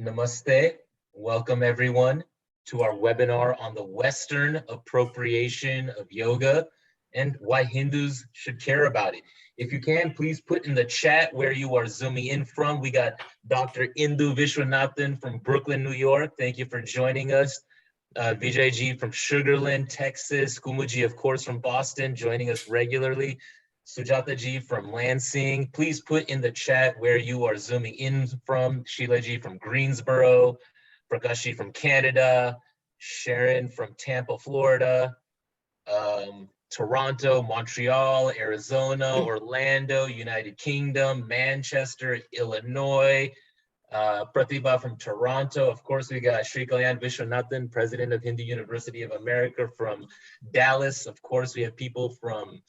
Namaste. Welcome everyone to our webinar on the Western appropriation of yoga and why Hindus should care about it. If you can, please put in the chat where you are zooming in from. We got Dr. Indu Vishwanathan from Brooklyn, New York. Thank you for joining us. Vijayji from Sugarland, Texas. Kumuji, of course, from Boston, joining us regularly. Sujataji from Lansing. Please put in the chat where you are zooming in from. Sheilaji from Greensboro. Prakashi from Canada. Sharon from Tampa, Florida. Toronto, Montreal, Arizona, Orlando, United Kingdom, Manchester, Illinois. Pratibha from Toronto. Of course, we got Sri Kalyan Vishwanathan, President of Hindu University of America from Dallas. Of course, we have people from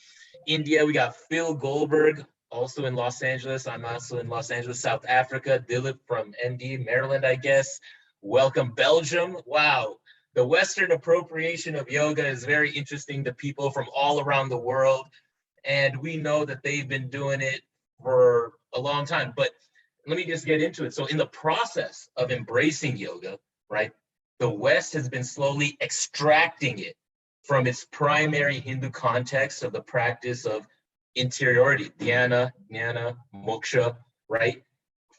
India. We got Phil Goldberg, also in Los Angeles. I'm also in Los Angeles, South Africa. Dilip from ND, Maryland, I guess. Welcome, Belgium. Wow. The Western appropriation of yoga is very interesting to people from all around the world. And we know that they've been doing it for a long time. But let me just get into it. So in the process of embracing yoga, right, the West has been slowly extracting it from its primary Hindu context of the practice of interiority, dhyana, jnana, moksha, right,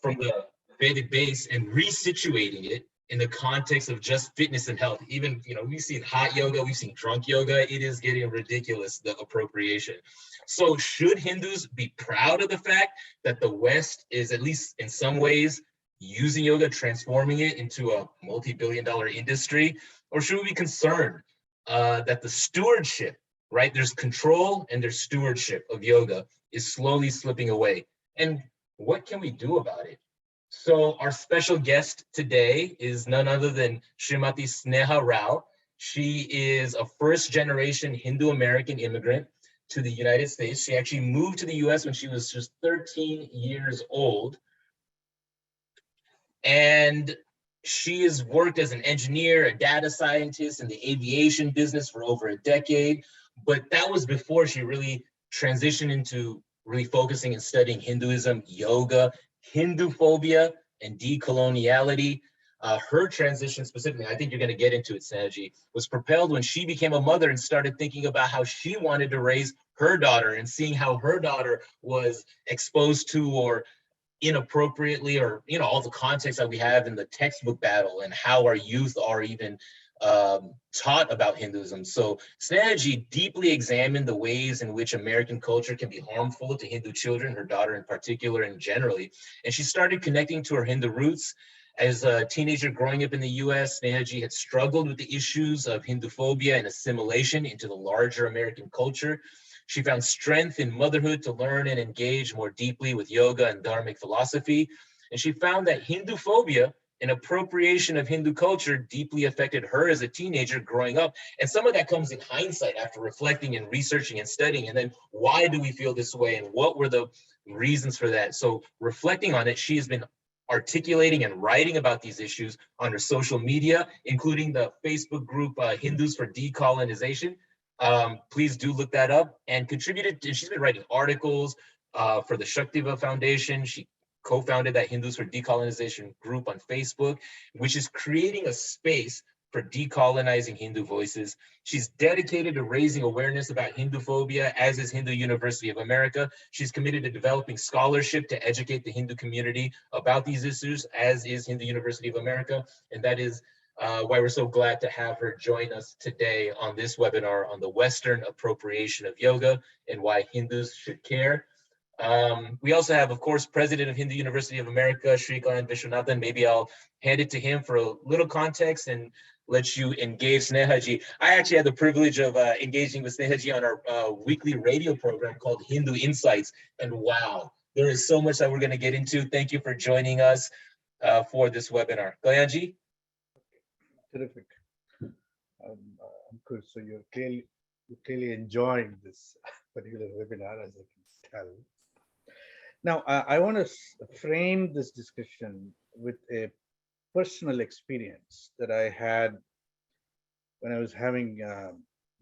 from the Vedic base and resituating it in the context of just fitness and health. Even, we've seen hot yoga, we've seen drunk yoga. It is getting ridiculous, the appropriation. So should Hindus be proud of the fact that the West is, at least in some ways, using yoga, transforming it into a multi-billion-dollar industry? Or should we be concerned that the stewardship, right? There's control and there's stewardship of yoga is slowly slipping away. And what can we do about it? So our special guest today is none other than Srimati Sneha Rao. She is a first-generation Hindu-American immigrant to the United States. She actually moved to the US when she was just 13 years old. And she has worked as an engineer, a data scientist in the aviation business for over a decade. But that was before she really transitioned into really focusing and studying Hinduism, yoga, Hinduphobia, and decoloniality. Her transition specifically, I think you're going to get into it, Snehaji, was propelled when she became a mother and started thinking about how she wanted to raise her daughter and seeing how her daughter was exposed to or inappropriately, or all the context that we have in the textbook battle and how our youth are even taught about Hinduism. So Snehaji deeply examined the ways in which American culture can be harmful to Hindu children, her daughter in particular and generally. And she started connecting to her Hindu roots. As a teenager growing up in the US, Snehaji had struggled with the issues of Hinduphobia and assimilation into the larger American culture. She found strength in motherhood to learn and engage more deeply with yoga and dharmic philosophy. And she found that Hinduphobia and appropriation of Hindu culture deeply affected her as a teenager growing up. And some of that comes in hindsight after reflecting and researching and studying. And then why do we feel this way? And what were the reasons for that? So reflecting on it, she has been articulating and writing about these issues on her social media, including the Facebook group Hindus for Decolonization. Please do look that up, and contributed. She's been writing articles for the Shaktiva Foundation. She co-founded that Hindus for Decolonization group on Facebook, which is creating a space for decolonizing Hindu voices. She's dedicated to raising awareness about Hinduphobia, as is Hindu University of America. She's committed to developing scholarship to educate the Hindu community about these issues, as is Hindu University of America. And that is why we're so glad to have her join us today on this webinar on the Western appropriation of yoga and why Hindus should care. We also have, of course, President of Hindu University of America, Sri Kalyan Vishwanathan. Maybe I'll hand it to him for a little context and let you engage Snehaji. I actually had the privilege of engaging with Snehaji on our weekly radio program called Hindu Insights. And wow, there is so much that we're going to get into. Thank you for joining us for this webinar. Kalyanji? Terrific. Good. So you're clearly enjoying this particular webinar, as I can tell. Now, I want to frame this discussion with a personal experience that I had when I was having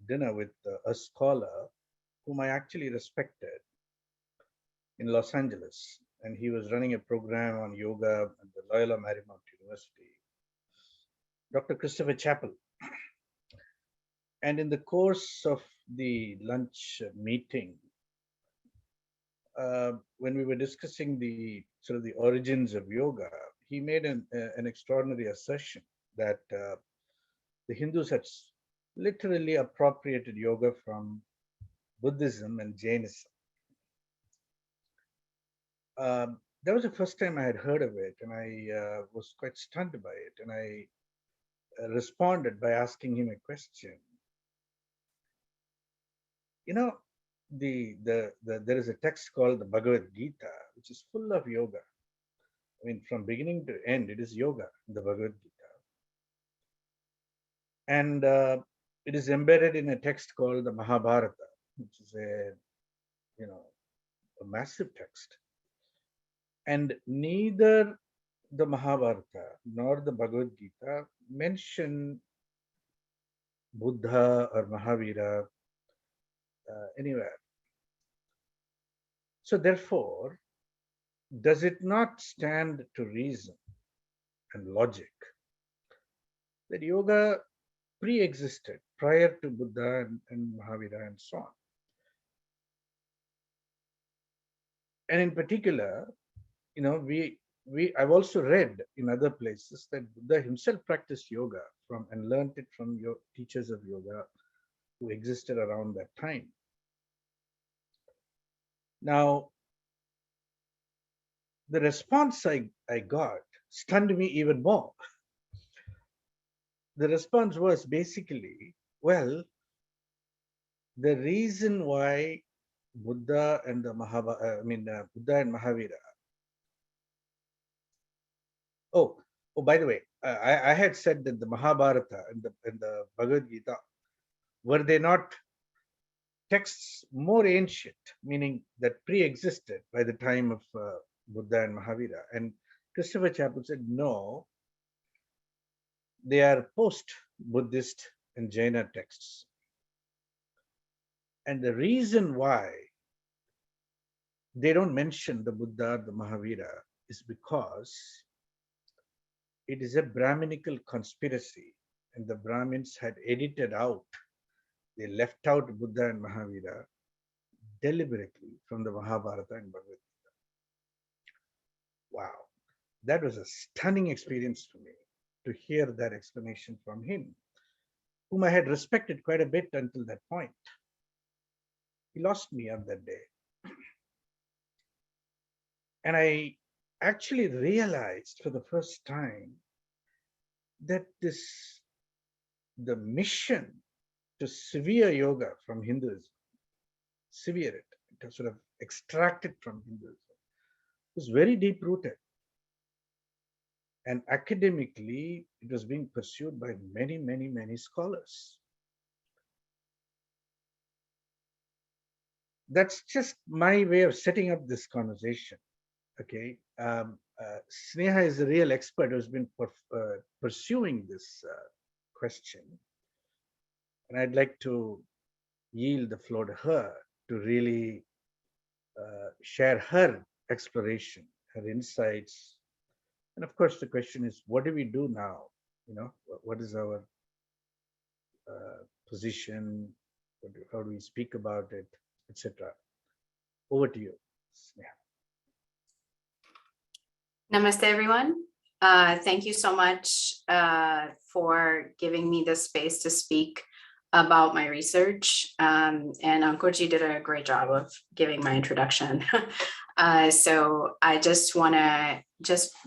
dinner with a scholar whom I actually respected in Los Angeles. And he was running a program on yoga at the Loyola Marymount University, Dr. Christopher Chappell. And in the course of the lunch meeting, when we were discussing the sort of the origins of yoga, he made an extraordinary assertion that the Hindus had literally appropriated yoga from Buddhism and Jainism. That was the first time I had heard of it, and I was quite stunned by it. And I responded by asking him a question. You know, there is a text called the Bhagavad Gita, which is full of yoga. I mean, from beginning to end, it is yoga, the Bhagavad Gita. And it is embedded in a text called the Mahabharata, which is a massive text. And neither the Mahabharata nor the Bhagavad Gita mention Buddha or Mahavira anywhere. So therefore, does it not stand to reason and logic that yoga pre-existed prior to Buddha and Mahavira and so on? And in particular, I've also read in other places that Buddha himself practiced yoga and learned it from your teachers of yoga who existed around that time. Now, the response I got stunned me even more. The response was basically, well, the reason why Buddha and Buddha and Mahavira. Oh, by the way, I had said that the Mahabharata and the Bhagavad Gita, were they not texts more ancient, meaning that pre-existed by the time of Buddha and Mahavira? And Christopher Chappell said, no, they are post-Buddhist and Jaina texts. And the reason why they don't mention the Buddha or the Mahavira is because it is a Brahminical conspiracy, and the Brahmins had edited out, they left out Buddha and Mahavira deliberately from the Mahabharata and Bhagavad Gita. Wow, that was a stunning experience for me to hear that explanation from him, whom I had respected quite a bit until that point. He lost me on that day. And I actually realized for the first time that the mission to sever yoga from Hinduism, sever it, to sort of extract it from Hinduism, was very deep rooted. And academically, it was being pursued by many, many, many scholars. That's just my way of setting up this conversation. Okay, Sneha is a real expert who's been pursuing this question, and I'd like to yield the floor to her to really share her exploration, her insights, and of course the question is, what do we do now? What is our position? How do we speak about it, etc.? Over to you, Sneha. Namaste, everyone. Thank you so much for giving me the space to speak about my research. And Ankurji did a great job of giving my introduction. So I just want to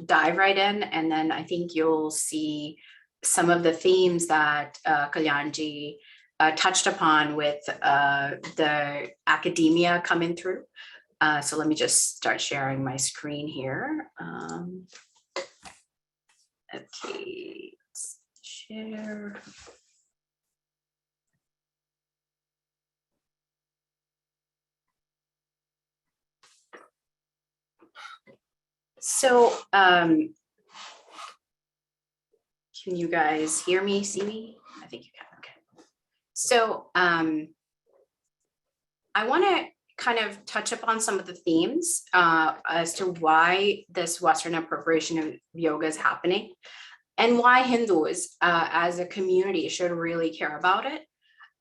dive right in, and then I think you'll see some of the themes that Kalyanji touched upon with the academia coming through. So let me just start sharing my screen here. Okay, let's share. So can you guys hear me, see me? I think you can, okay. So I want to kind of touch upon some of the themes as to why this Western appropriation of yoga is happening and why Hindus as a community should really care about it.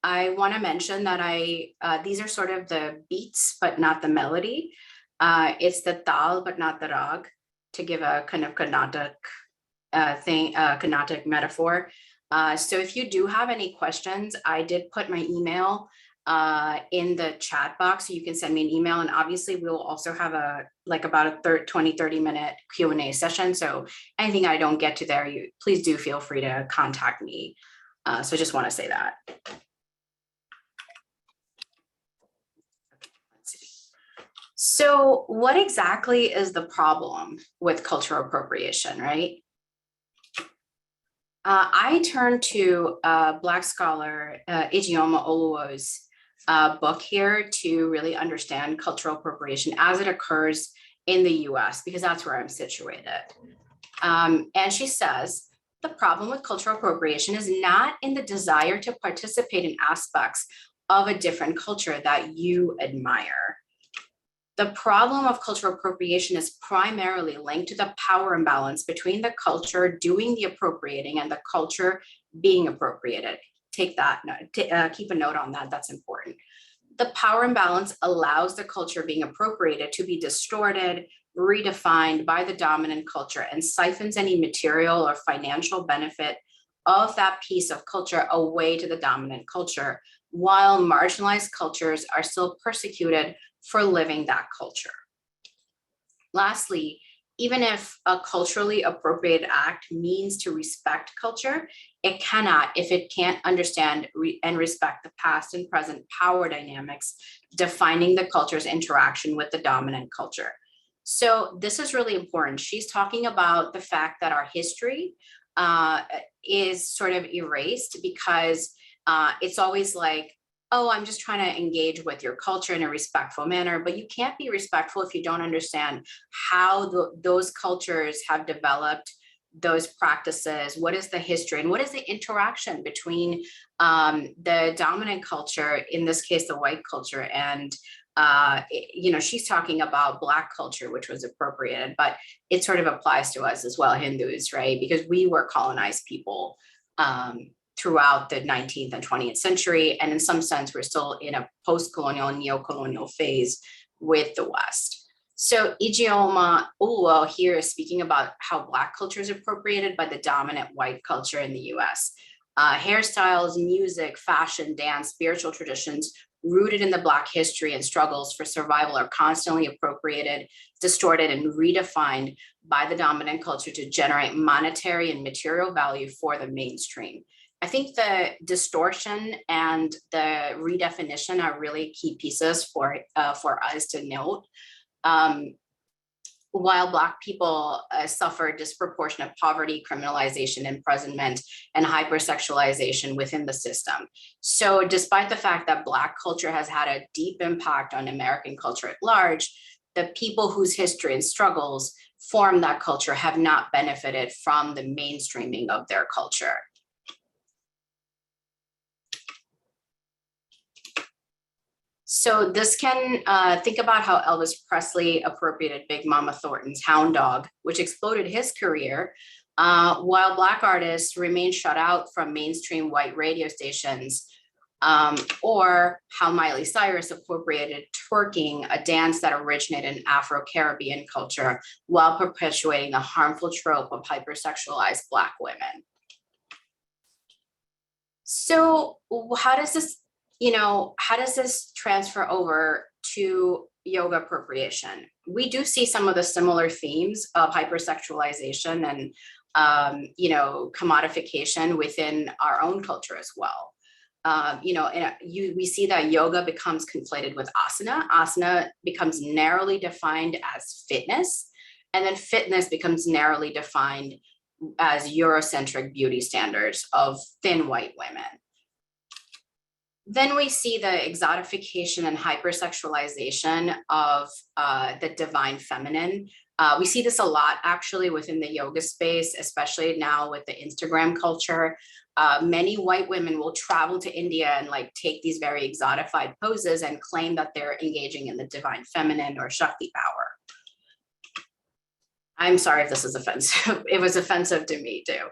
I want to mention that these are sort of the beats, but not the melody. It's the tal, but not the rag, to give a kind of Carnatic Carnatic metaphor. So if you do have any questions, I did put my email in the chat box, so you can send me an email, and obviously we'll also have about a 30 minute Q&A session. So anything I don't get to there, please do feel free to contact me. So I just want to say that. So what exactly is the problem with cultural appropriation, right? I turned to Black scholar Ijeoma Oluo's book here to really understand cultural appropriation as it occurs in the US, because that's where I'm situated. And she says, the problem with cultural appropriation is not in the desire to participate in aspects of a different culture that you admire. The problem of cultural appropriation is primarily linked to the power imbalance between the culture doing the appropriating and the culture being appropriated. Take that note, keep a note on that, that's important. The power imbalance allows the culture being appropriated to be distorted, redefined by the dominant culture, and siphons any material or financial benefit of that piece of culture away to the dominant culture, while marginalized cultures are still persecuted for living that culture. Lastly, even if a culturally appropriate act means to respect culture, it cannot if it can't understand and respect the past and present power dynamics defining the culture's interaction with the dominant culture. So this is really important. She's talking about the fact that our history is sort of erased because it's always like, oh, I'm just trying to engage with your culture in a respectful manner, but you can't be respectful if you don't understand how those cultures have developed those practices. What is the history and what is the interaction between the dominant culture, in this case, the white culture, and she's talking about Black culture, which was appropriated, but it sort of applies to us as well, Hindus, right? Because we were colonized people throughout the 19th and 20th century. And in some sense, we're still in a post-colonial and neo-colonial phase with the West. So Ijeoma Oluo here is speaking about how Black culture is appropriated by the dominant white culture in the US. Hairstyles, music, fashion, dance, spiritual traditions rooted in the Black history and struggles for survival are constantly appropriated, distorted, and redefined by the dominant culture to generate monetary and material value for the mainstream. I think the distortion and the redefinition are really key pieces for us to note. While Black people suffer disproportionate poverty, criminalization, imprisonment, and hypersexualization within the system. So despite the fact that Black culture has had a deep impact on American culture at large, the people whose history and struggles form that culture have not benefited from the mainstreaming of their culture. So this can think about how Elvis Presley appropriated Big Mama Thornton's Hound Dog, which exploded his career, while Black artists remain shut out from mainstream white radio stations, or how Miley Cyrus appropriated twerking, a dance that originated in Afro-Caribbean culture, while perpetuating the harmful trope of hypersexualized Black women. So how does this transfer over to yoga appropriation? We do see some of the similar themes of hypersexualization and, commodification within our own culture as well. We see that yoga becomes conflated with asana. Asana becomes narrowly defined as fitness, and then fitness becomes narrowly defined as Eurocentric beauty standards of thin white women. Then we see the exotification and hypersexualization of the divine feminine. We see this a lot actually within the yoga space, especially now with the Instagram culture. Many white women will travel to India and like take these very exotified poses and claim that they're engaging in the divine feminine or Shakti power. I'm sorry if this is offensive. It was offensive to me too.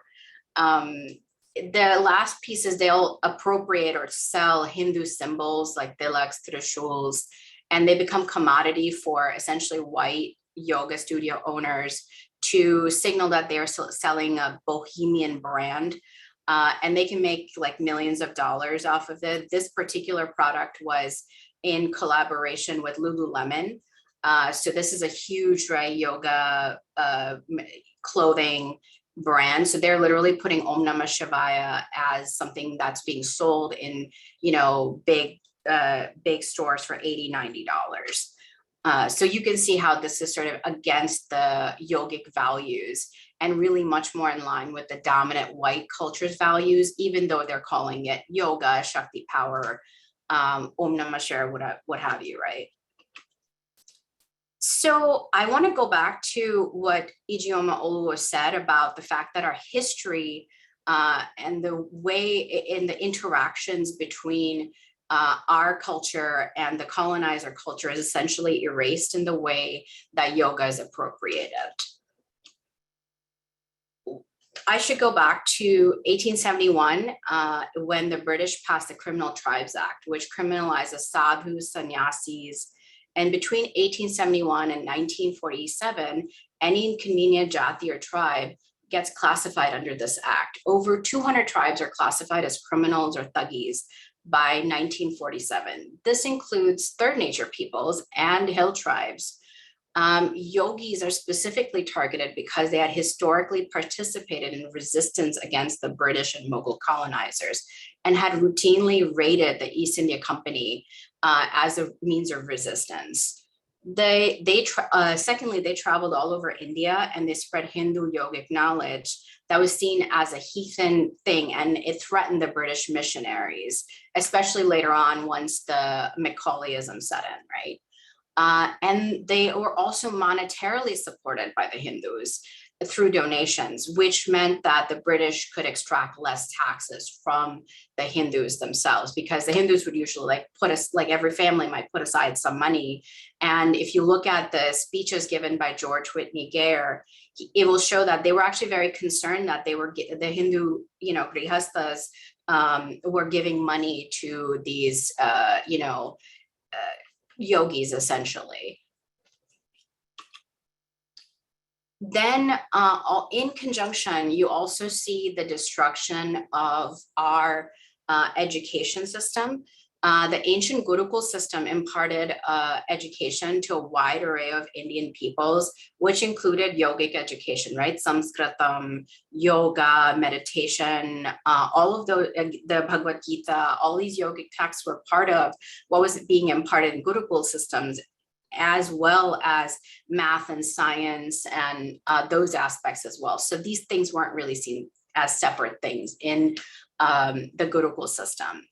The last piece is they'll appropriate or sell Hindu symbols like tilaks, trishuls, and they become commodity for essentially white yoga studio owners to signal that they are selling a bohemian brand. And they can make like millions of dollars off of it. This particular product was in collaboration with Lululemon. So this is a huge, right, yoga clothing brand. So they're literally putting Om Namah Shivaya as something that's being sold in, you know, big stores for $80, $90. So you can see how this is sort of against the yogic values and really much more in line with the dominant white culture's values, even though they're calling it yoga, Shakti power, Om Namah Shivaya, what have you, right? So I want to go back to what Ijeoma Oluwo said about the fact that our history and the way in the interactions between our culture and the colonizer culture is essentially erased in the way that yoga is appropriated. I should go back to 1871 when the British passed the Criminal Tribes Act, which criminalizes sadhus, sannyasis. And between 1871 and 1947, any inconvenient jati or tribe gets classified under this act. Over 200 tribes are classified as criminals or thuggis by 1947. This includes third nature peoples and hill tribes. Yogis are specifically targeted because they had historically participated in resistance against the British and Mughal colonizers and had routinely raided the East India Company as a means of resistance. Secondly, they traveled all over India and they spread Hindu yogic knowledge that was seen as a heathen thing, and it threatened the British missionaries, especially later on once the Macaulayism set in, right? And they were also monetarily supported by the Hindus through donations, which meant that the British could extract less taxes from the Hindus themselves, because the Hindus would usually like every family might put aside some money. And if you look at the speeches given by George Whitney Gare, it will show that they were actually very concerned that they were the Hindu, grihastas were giving money to these, yogis essentially. Then in conjunction, you also see the destruction of our education system. The ancient Gurukul system imparted education to a wide array of Indian peoples, which included yogic education, right? Sanskritam, yoga, meditation, all of the Bhagavad Gita, all these yogic texts were part of what was being imparted in Gurukul systems, as well as math and science and those aspects as well. So these things weren't really seen as separate things in the Gurukul system.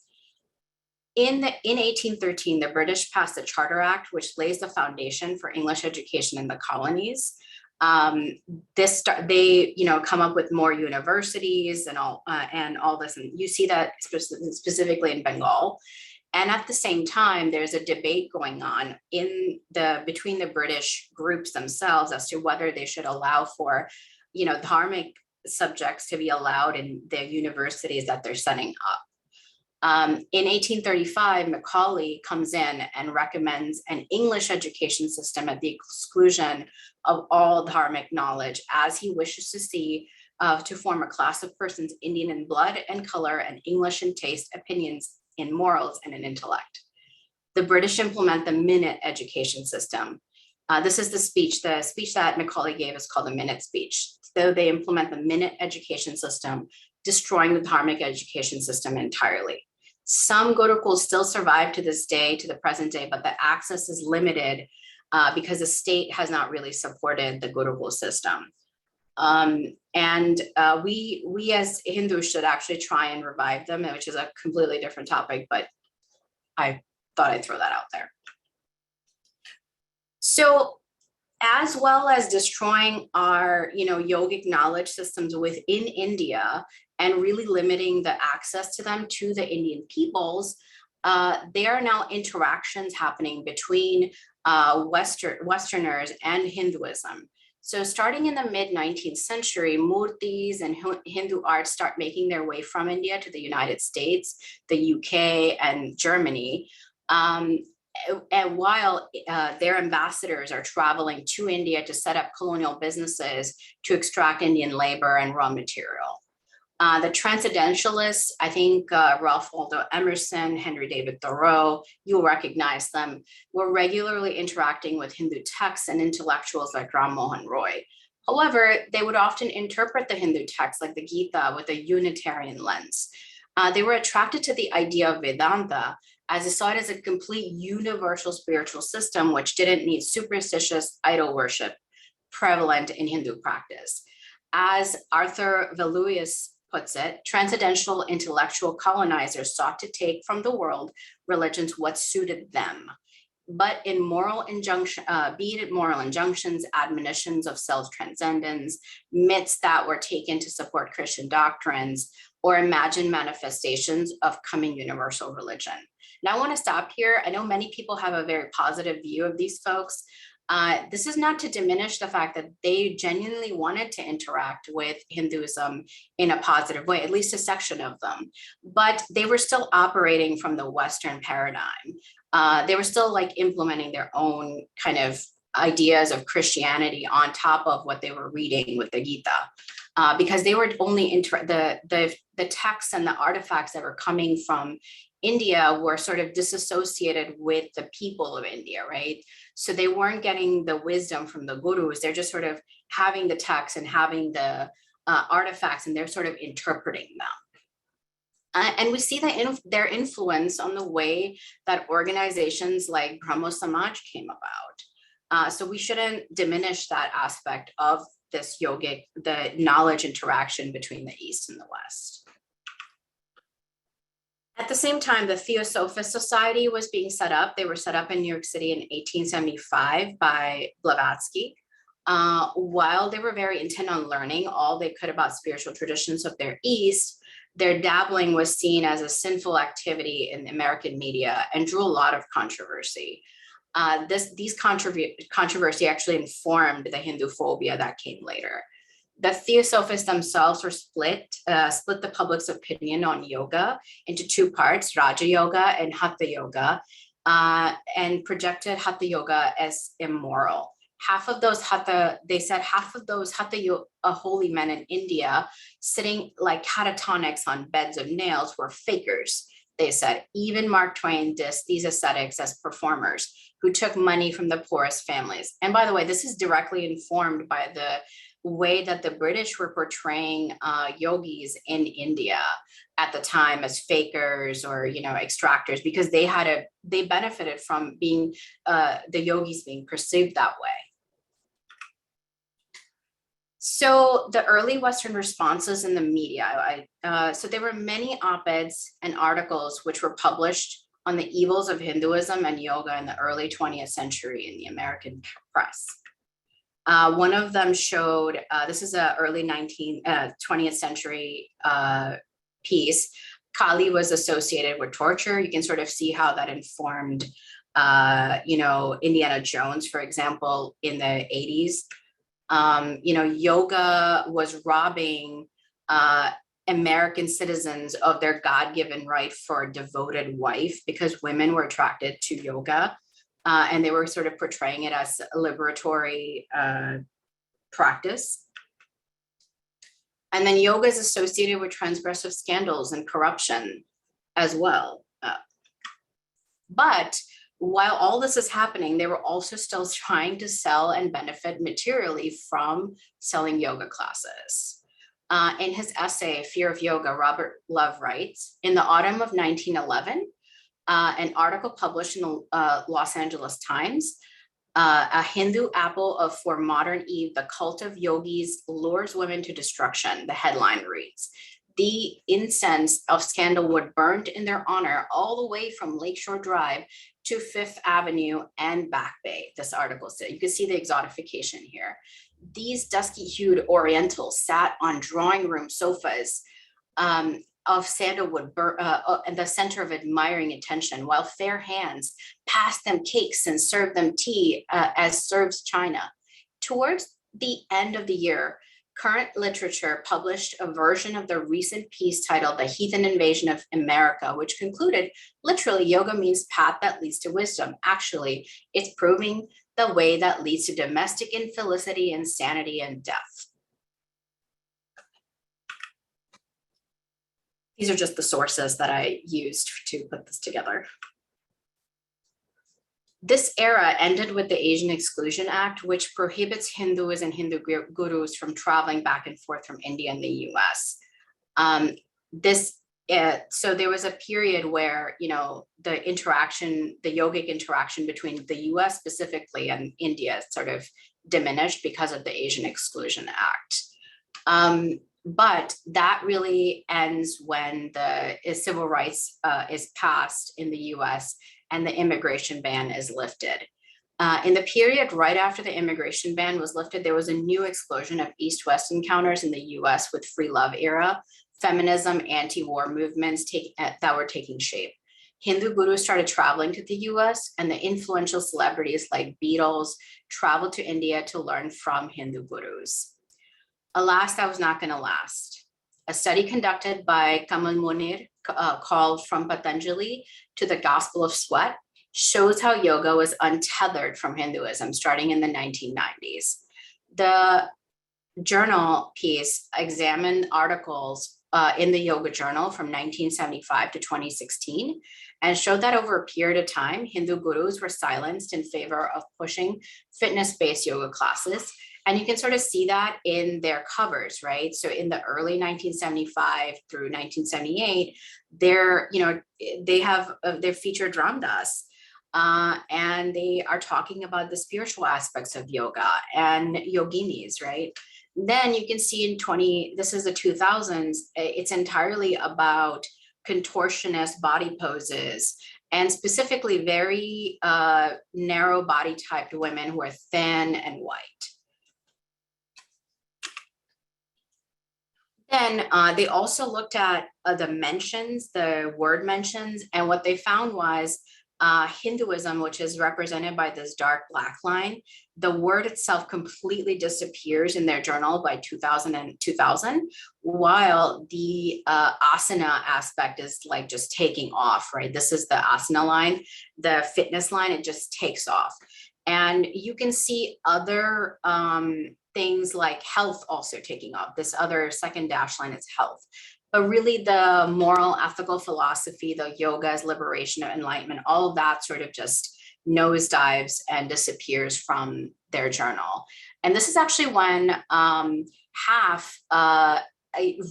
In 1813, the British passed the Charter Act, which lays the foundation for English education in the colonies. They come up with more universities and all this, and you see that specifically in Bengal. And at the same time, there's a debate going on between the British groups themselves as to whether they should allow for, dharmic subjects to be allowed in the universities that they're setting up. In 1835, Macaulay comes in and recommends an English education system at the exclusion of all dharmic knowledge, as he wishes to see to form a class of persons Indian in blood and color and English in taste, opinions, in morals, and in intellect. The British implement the Minute education system. This is the speech that Macaulay gave is called the Minute speech. So they implement the Minute education system, destroying the dharmic education system entirely. Some Gurukuls still survive to this day, to the present day, but the access is limited because the state has not really supported the Gurukul system. We as Hindus should actually try and revive them, which is a completely different topic, but I thought I'd throw that out there. So as well as destroying our, yogic knowledge systems within India and really limiting the access to them to the Indian peoples. There are now interactions happening between Westerners and Hinduism. So starting in the mid-19th century, murtis and Hindu art start making their way from India to the United States, the UK, and Germany. And while their ambassadors are traveling to India to set up colonial businesses to extract Indian labor and raw material. The transcendentalists, I think Ralph Waldo Emerson, Henry David Thoreau, you'll recognize them, were regularly interacting with Hindu texts and intellectuals like Ram Mohan Roy. However, they would often interpret the Hindu texts like the Gita with a Unitarian lens. They were attracted to the idea of Vedanta as they saw it as a complete universal spiritual system, which didn't need superstitious idol worship prevalent in Hindu practice. As Arthur Veluius puts it, transcendental intellectual colonizers sought to take from the world religions what suited them, but in moral injunction, be it moral injunctions, admonitions of self-transcendence, myths that were taken to support Christian doctrines, or imagined manifestations of coming universal religion. Now I want to stop here. I know many people have a very positive view of these folks. This is not to diminish the fact that they genuinely wanted to interact with Hinduism in a positive way, at least a section of them, but they were still operating from the Western paradigm. They were still like implementing their own kind of ideas of Christianity on top of what they were reading with the Gita, because they were only the texts and the artifacts that were coming from India were sort of disassociated with the people of India, right? So they weren't getting the wisdom from the gurus. They're just sort of having the text and having the artifacts, and they're sort of interpreting them. And we see their influence on the way that organizations like Brahmo Samaj came about. So we shouldn't diminish that aspect of this yogic, the knowledge interaction between the East and the West. At the same time, the Theosophist Society was being set up. They were set up in New York City in 1875 by Blavatsky. While they were very intent on learning all they could about spiritual traditions of their East, their dabbling was seen as a sinful activity in American media and drew a lot of controversy. These controversy actually informed the Hindu phobia that came later. The Theosophists themselves were split the public's opinion on yoga into two parts, Raja Yoga and Hatha Yoga, and projected Hatha Yoga as immoral. Half of those Hatha holy men in India sitting like catatonics on beds of nails were fakers. They said even Mark Twain dissed these ascetics as performers who took money from the poorest families. And by the way, this is directly informed by the way that the British were portraying yogis in India at the time as fakers or extractors, because they benefited from being the yogis being perceived that way. So the early Western responses in the media, so there were many op-eds and articles which were published on the evils of Hinduism and yoga in the early 20th century in the American press. One of them showed, this is an early 20th century piece. Kali was associated with torture. You can sort of see how that informed, Indiana Jones, for example, in the 80s. Yoga was robbing American citizens of their God-given right for a devoted wife because women were attracted to yoga. And they were sort of portraying it as a liberatory practice. And then yoga is associated with transgressive scandals and corruption as well. But while all this is happening, they were also still trying to sell and benefit materially from selling yoga classes. In his essay, Fear of Yoga, Robert Love writes, in the autumn of 1911, an article published in the Los Angeles Times, a Hindu apple for modern Eve, the cult of yogis lures women to destruction, the headline reads. the incense of sandalwood burned in their honor all the way from Lakeshore Drive to Fifth Avenue and Back Bay, this article said. You can see the exotification here. These dusky-hued Orientals sat on drawing room sofas of sandalwood in the center of admiring attention, while fair hands passed them cakes and served them tea as serves china. Towards the end of the year, Current Literature published a version of the recent piece titled The Heathen Invasion of America, which concluded, literally, yoga means path that leads to wisdom. Actually, it's proving the way that leads to domestic infelicity, insanity, and death. These are just the sources that I used to put this together. This era ended with the Asian Exclusion Act, which prohibits Hindus and Hindu gurus from traveling back and forth from India and the US. So there was a period where, you know, the yogic interaction between the US specifically and India sort of diminished because of the Asian Exclusion Act. But that really ends when the civil rights is passed in the US and the immigration ban is lifted. In the period right after the immigration ban was lifted, there was a new explosion of East-West encounters in the US with free love era, feminism, anti-war movements that were taking shape. Hindu gurus started traveling to the US, and the influential celebrities like Beatles traveled to India to learn from Hindu gurus. Alas, that was not going to last. A study conducted by Kamal Munir called From Patanjali to the Gospel of Sweat shows how yoga was untethered from Hinduism starting in the 1990s. The journal piece examined articles in the Yoga Journal from 1975 to 2016 and showed that over a period of time, Hindu gurus were silenced in favor of pushing fitness-based yoga classes. And you can sort of see that in their covers, right? So in the early 1975 through 1978, they have their featured Ram Dass, and they are talking about the spiritual aspects of yoga and yoginis, right? Then you can see this is the 2000s, it's entirely about contortionist body poses, and specifically very narrow body typed women who are thin and white. Then they also looked at the word mentions, and what they found was Hinduism, which is represented by this dark black line, the word itself completely disappears in their journal by 2000, while the asana aspect is like just taking off, right? This is the asana line, the fitness line, it just takes off. And you can see other things like health also taking off. This other second dash line is health. But really the moral, ethical philosophy, the yoga's liberation of enlightenment, all of that sort of just nosedives and disappears from their journal. And this is actually when I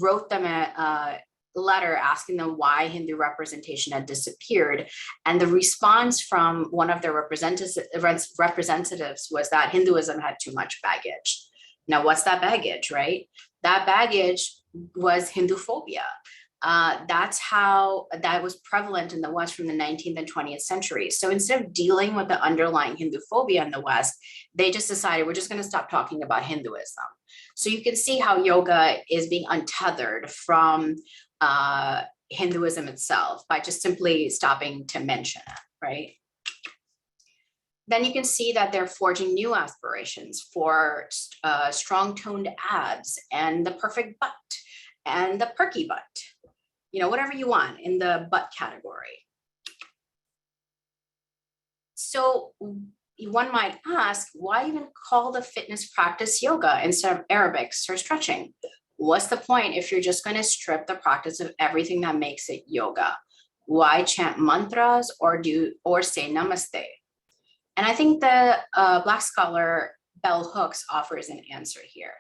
wrote them a letter asking them why Hindu representation had disappeared. And the response from one of their representatives was that Hinduism had too much baggage. Now, what's that baggage, right? That baggage was Hindu phobia. That's how that was prevalent in the West from the 19th and 20th century. So instead of dealing with the underlying Hindu phobia in the West, they just decided we're just going to stop talking about Hinduism. So you can see how yoga is being untethered from Hinduism itself by just simply stopping to mention it, right? Then you can see that they're forging new aspirations for strong toned abs and the perfect butt and the perky butt, you know, whatever you want in the butt category. So one might ask, why even call the fitness practice yoga instead of aerobics or stretching? What's the point if you're just going to strip the practice of everything that makes it yoga? Why chant mantras or say namaste? And I think the Black scholar Bell Hooks offers an answer here.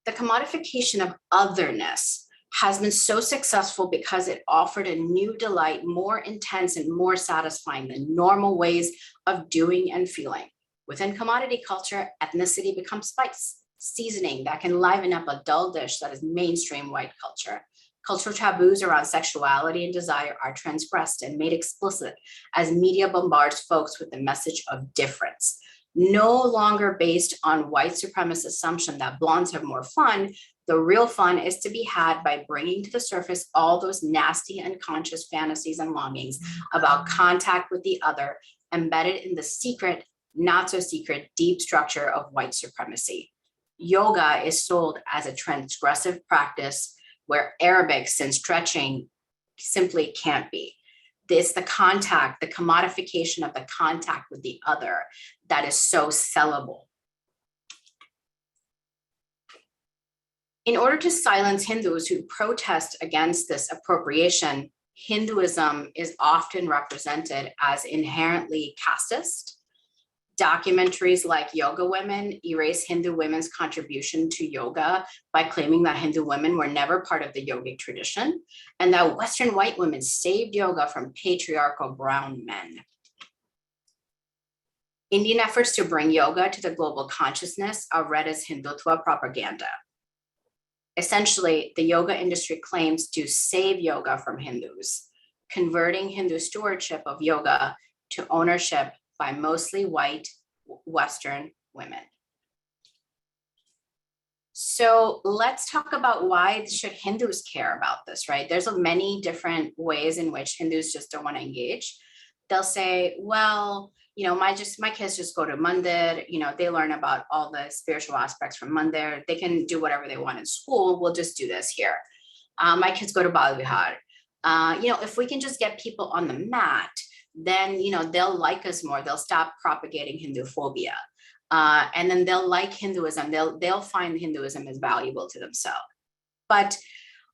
The commodification of otherness has been so successful because it offered a new delight, more intense and more satisfying than normal ways of doing and feeling. Within commodity culture, ethnicity becomes spice. seasoning that can liven up a dull dish that is mainstream white culture. Cultural taboos around sexuality and desire are transgressed and made explicit as media bombards folks with the message of difference. No longer based on white supremacist assumption that blondes have more fun, the real fun is to be had by bringing to the surface all those nasty unconscious fantasies and longings about contact with the other embedded in the secret, not so secret, deep structure of white supremacy. Yoga is sold as a transgressive practice where aerobics and stretching simply can't be. It's the contact, the commodification of the contact with the other that is so sellable. In order to silence Hindus who protest against this appropriation, Hinduism is often represented as inherently casteist. Documentaries like Yoga Women erase Hindu women's contribution to yoga by claiming that Hindu women were never part of the yogic tradition and that Western white women saved yoga from patriarchal brown men. Indian efforts to bring yoga to the global consciousness are read as Hindutva propaganda. Essentially, the yoga industry claims to save yoga from Hindus, converting Hindu stewardship of yoga to ownership by mostly white Western women. So let's talk about why should Hindus care about this, right? There's many different ways in which Hindus just don't want to engage. They'll say, well, you know, my kids just go to mandir, you know, they learn about all the spiritual aspects from mandir. They can do whatever they want in school. We'll just do this here. My kids go to Bal Vihar. You know, if we can just get people on the mat, then, you know, they'll like us more. They'll stop propagating Hindu phobia. And then they'll like Hinduism. They'll find Hinduism is valuable to themselves. But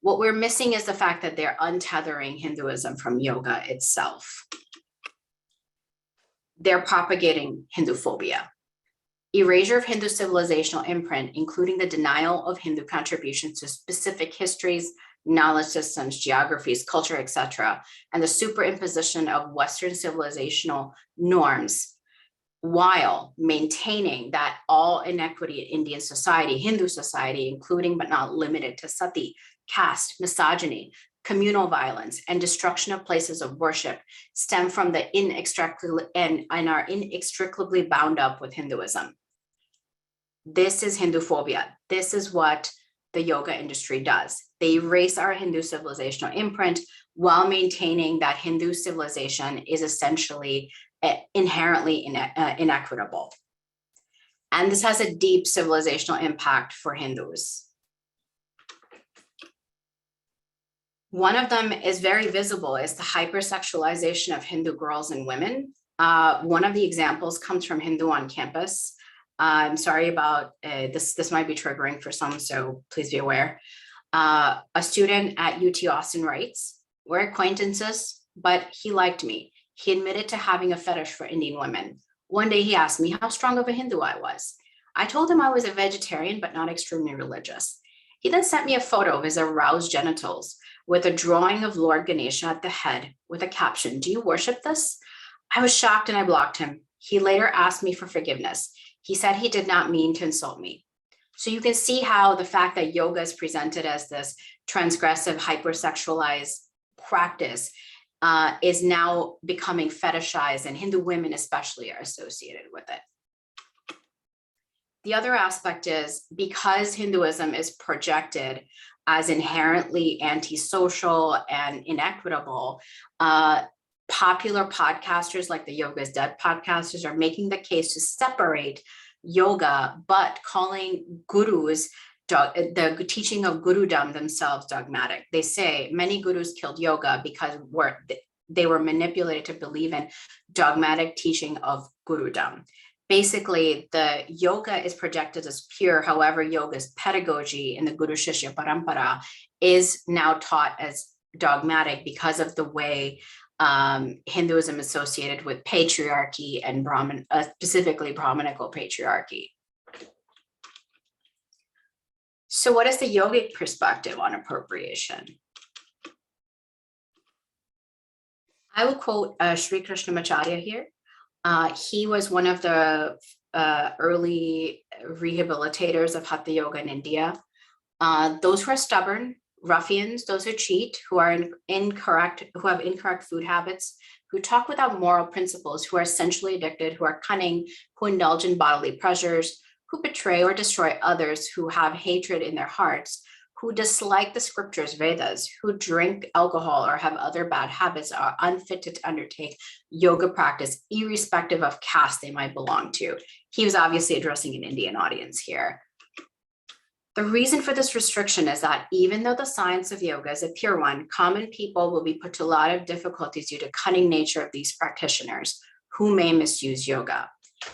what we're missing is the fact that they're untethering Hinduism from yoga itself. They're propagating Hindu phobia. Erasure of Hindu civilizational imprint, including the denial of Hindu contributions to specific histories, knowledge systems, geographies, culture, etc., and the superimposition of Western civilizational norms, while maintaining that all inequity in Indian society, Hindu society, including but not limited to sati, caste, misogyny, communal violence, and destruction of places of worship stem from the inextricably and are inextricably bound up with Hinduism. This is Hindu phobia. This is what the yoga industry does. They erase our Hindu civilizational imprint while maintaining that Hindu civilization is essentially inherently inequitable. And this has a deep civilizational impact for Hindus. One of them is very visible, is the hypersexualization of Hindu girls and women. One of the examples comes from Hindu on Campus. I'm sorry about this might be triggering for some, so please be aware. A student at UT Austin writes, we're acquaintances, but he liked me. He admitted to having a fetish for Indian women. One day he asked me how strong of a Hindu I was. I told him I was a vegetarian, but not extremely religious. He then sent me a photo of his aroused genitals with a drawing of Lord Ganesha at the head with a caption, "Do you worship this?" I was shocked and I blocked him. He later asked me for forgiveness. He said he did not mean to insult me. So you can see how the fact that yoga is presented as this transgressive, hypersexualized practice is now becoming fetishized, and Hindu women especially are associated with it. The other aspect is because Hinduism is projected as inherently antisocial and inequitable, popular podcasters like the Yoga is Dead podcasters are making the case to separate yoga, but calling gurus, the teaching of Gurudom themselves dogmatic. They say many gurus killed yoga because they were manipulated to believe in dogmatic teaching of Gurudom. Basically, the yoga is projected as pure. However, yoga's pedagogy in the Guru Shishya Parampara is now taught as dogmatic because of the way Hinduism is associated with patriarchy and specifically Brahmanical patriarchy. So what is the yogic perspective on appropriation? I will quote Sri Krishnamacharya here. He was one of the early rehabilitators of Hatha Yoga in India. Those who are stubborn, ruffians, those who cheat, who have incorrect food habits, who talk without moral principles, who are essentially addicted, who are cunning, who indulge in bodily pleasures, who betray or destroy others, who have hatred in their hearts, who dislike the scriptures, Vedas, who drink alcohol or have other bad habits are unfit to undertake yoga practice, irrespective of caste they might belong to. He was obviously addressing an Indian audience here. The reason for this restriction is that even though the science of yoga is a pure one, common people will be put to a lot of difficulties due to cunning nature of these practitioners who may misuse yoga.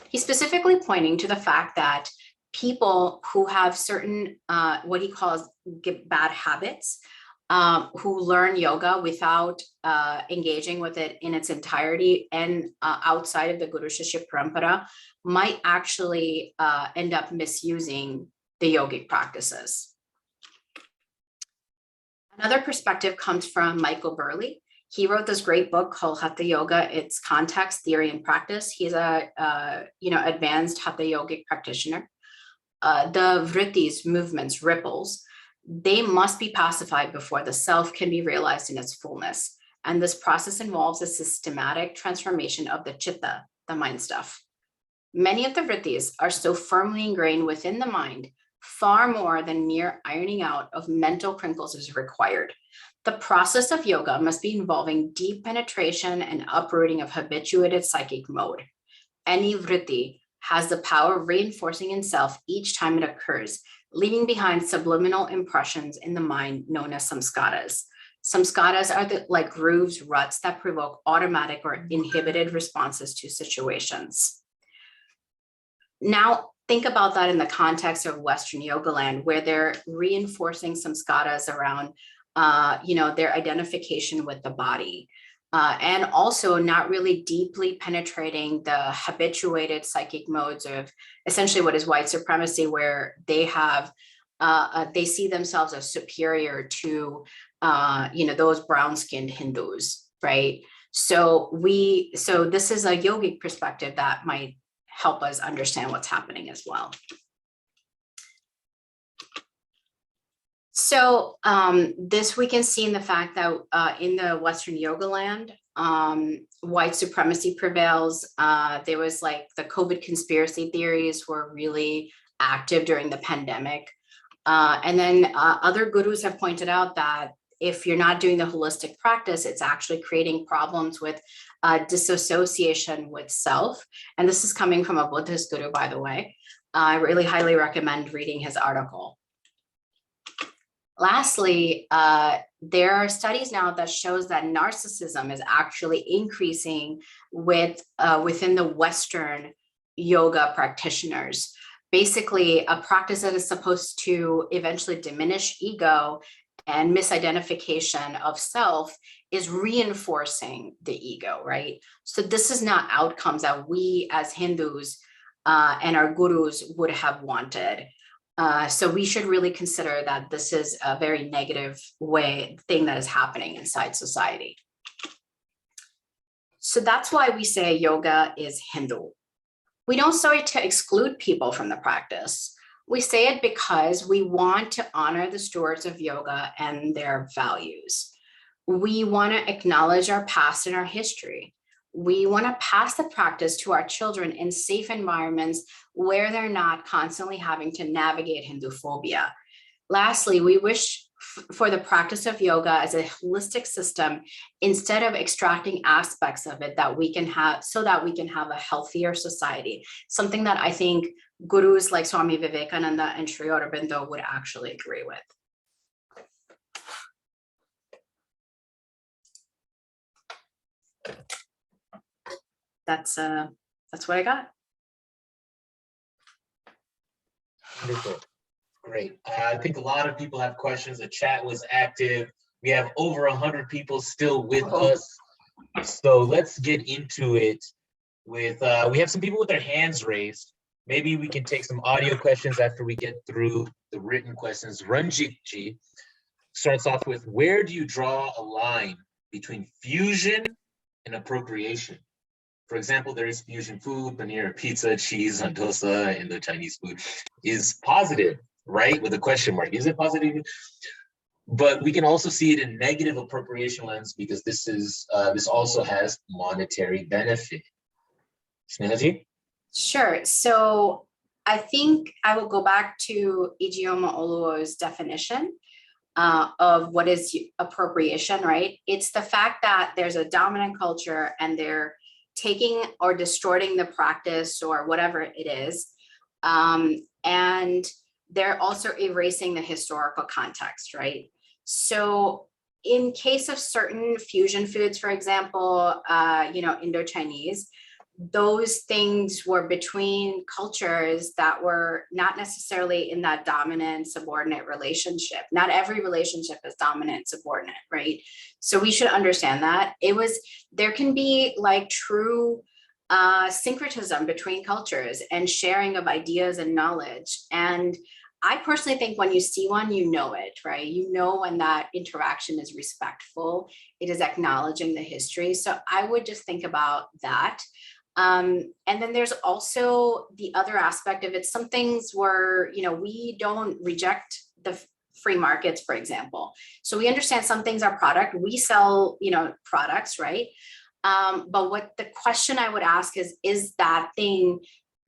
He's specifically pointing to the fact that people who have certain, what he calls bad habits, who learn yoga without engaging with it in its entirety and outside of the Guru Shishya Parampara might actually end up misusing the yogic practices. Another perspective comes from Michael Burley. He wrote this great book called Hatha Yoga, Its Context, Theory, and Practice. He's a advanced Hatha yogic practitioner. The vrittis, movements, ripples, they must be pacified before the self can be realized in its fullness. And this process involves a systematic transformation of the chitta, the mind stuff. Many of the vrittis are so firmly ingrained within the mind, far more than mere ironing out of mental crinkles is required. The process of yoga must be involving deep penetration and uprooting of habituated psychic mode. Any vritti has the power of reinforcing itself each time it occurs, leaving behind subliminal impressions in the mind known as samskaras. Samskaras are like grooves, ruts that provoke automatic or inhibited responses to situations. Now, think about that in the context of Western yoga land, where they're reinforcing samskaras around, their identification with the body, and also not really deeply penetrating the habituated psychic modes of essentially what is white supremacy, where they have, they see themselves as superior to, those brown-skinned Hindus, right? So this is a yogic perspective that might help us understand what's happening as well. So this we can see in the fact that in the Western yoga land, white supremacy prevails. There was like the COVID conspiracy theories were really active during the pandemic. And then other gurus have pointed out that if you're not doing the holistic practice, it's actually creating problems with disassociation with self. And this is coming from a Buddhist guru, by the way. I really highly recommend reading his article. Lastly, there are studies now that shows that narcissism is actually increasing within the Western yoga practitioners. Basically, a practice that is supposed to eventually diminish ego and misidentification of self is reinforcing the ego, right? So this is not outcomes that we as Hindus and our gurus would have wanted. So we should really consider that this is a very negative thing that is happening inside society. So that's why we say yoga is Hindu. We don't say it to exclude people from the practice. We say it because we want to honor the stewards of yoga and their values. We want to acknowledge our past and our history. We want to pass the practice to our children in safe environments where they're not constantly having to navigate Hindu phobia. Lastly, we wish for the practice of yoga as a holistic system instead of extracting aspects of it that we can have so that we can have a healthier society, something that I think gurus like Swami Vivekananda and Sri Aurobindo would actually agree with. That's what I got. Wonderful. Great. I think a lot of people have questions. The chat was active. We have over 100 people still with us. So let's get into it with, we have some people with their hands raised. Maybe we can take some audio questions after we get through the written questions. Ranjitji starts off with, where do you draw a line between fusion and appropriation? For example, there is fusion food, paneer, pizza, cheese, and dosa, and the Chinese food is positive, right? With a question mark. Is it positive? But we can also see it in negative appropriation lens because this also has monetary benefit. Snehaji? Sure. So I think I will go back to Ijeoma Oluo's definition of what is appropriation, right? It's the fact that there's a dominant culture and they're taking or distorting the practice or whatever it is. And they're also erasing the historical context, right? So in case of certain fusion foods, for example, Indo-Chinese, those things were between cultures that were not necessarily in that dominant subordinate relationship. Not every relationship is dominant subordinate, right? So we should understand that there can be like true syncretism between cultures and sharing of ideas and knowledge. And I personally think when you see one, you know it, right? You know when that interaction is respectful, it is acknowledging the history. So I would just think about that. And then there's also the other aspect of it. Some things where, we don't reject the free markets, for example. So we understand some things are product, we sell, products, right? But what the question I would ask is that thing,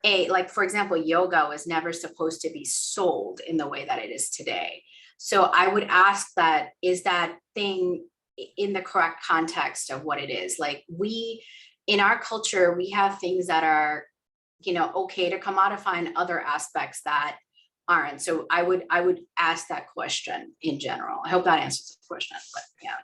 like, for example, yoga was never supposed to be sold in the way that it is today. So I would ask that, is that thing in the correct context of what it is? Like in our culture, we have things that are, okay to commodify and other aspects that aren't. So I would ask that question in general. I hope that answers the question, but yeah.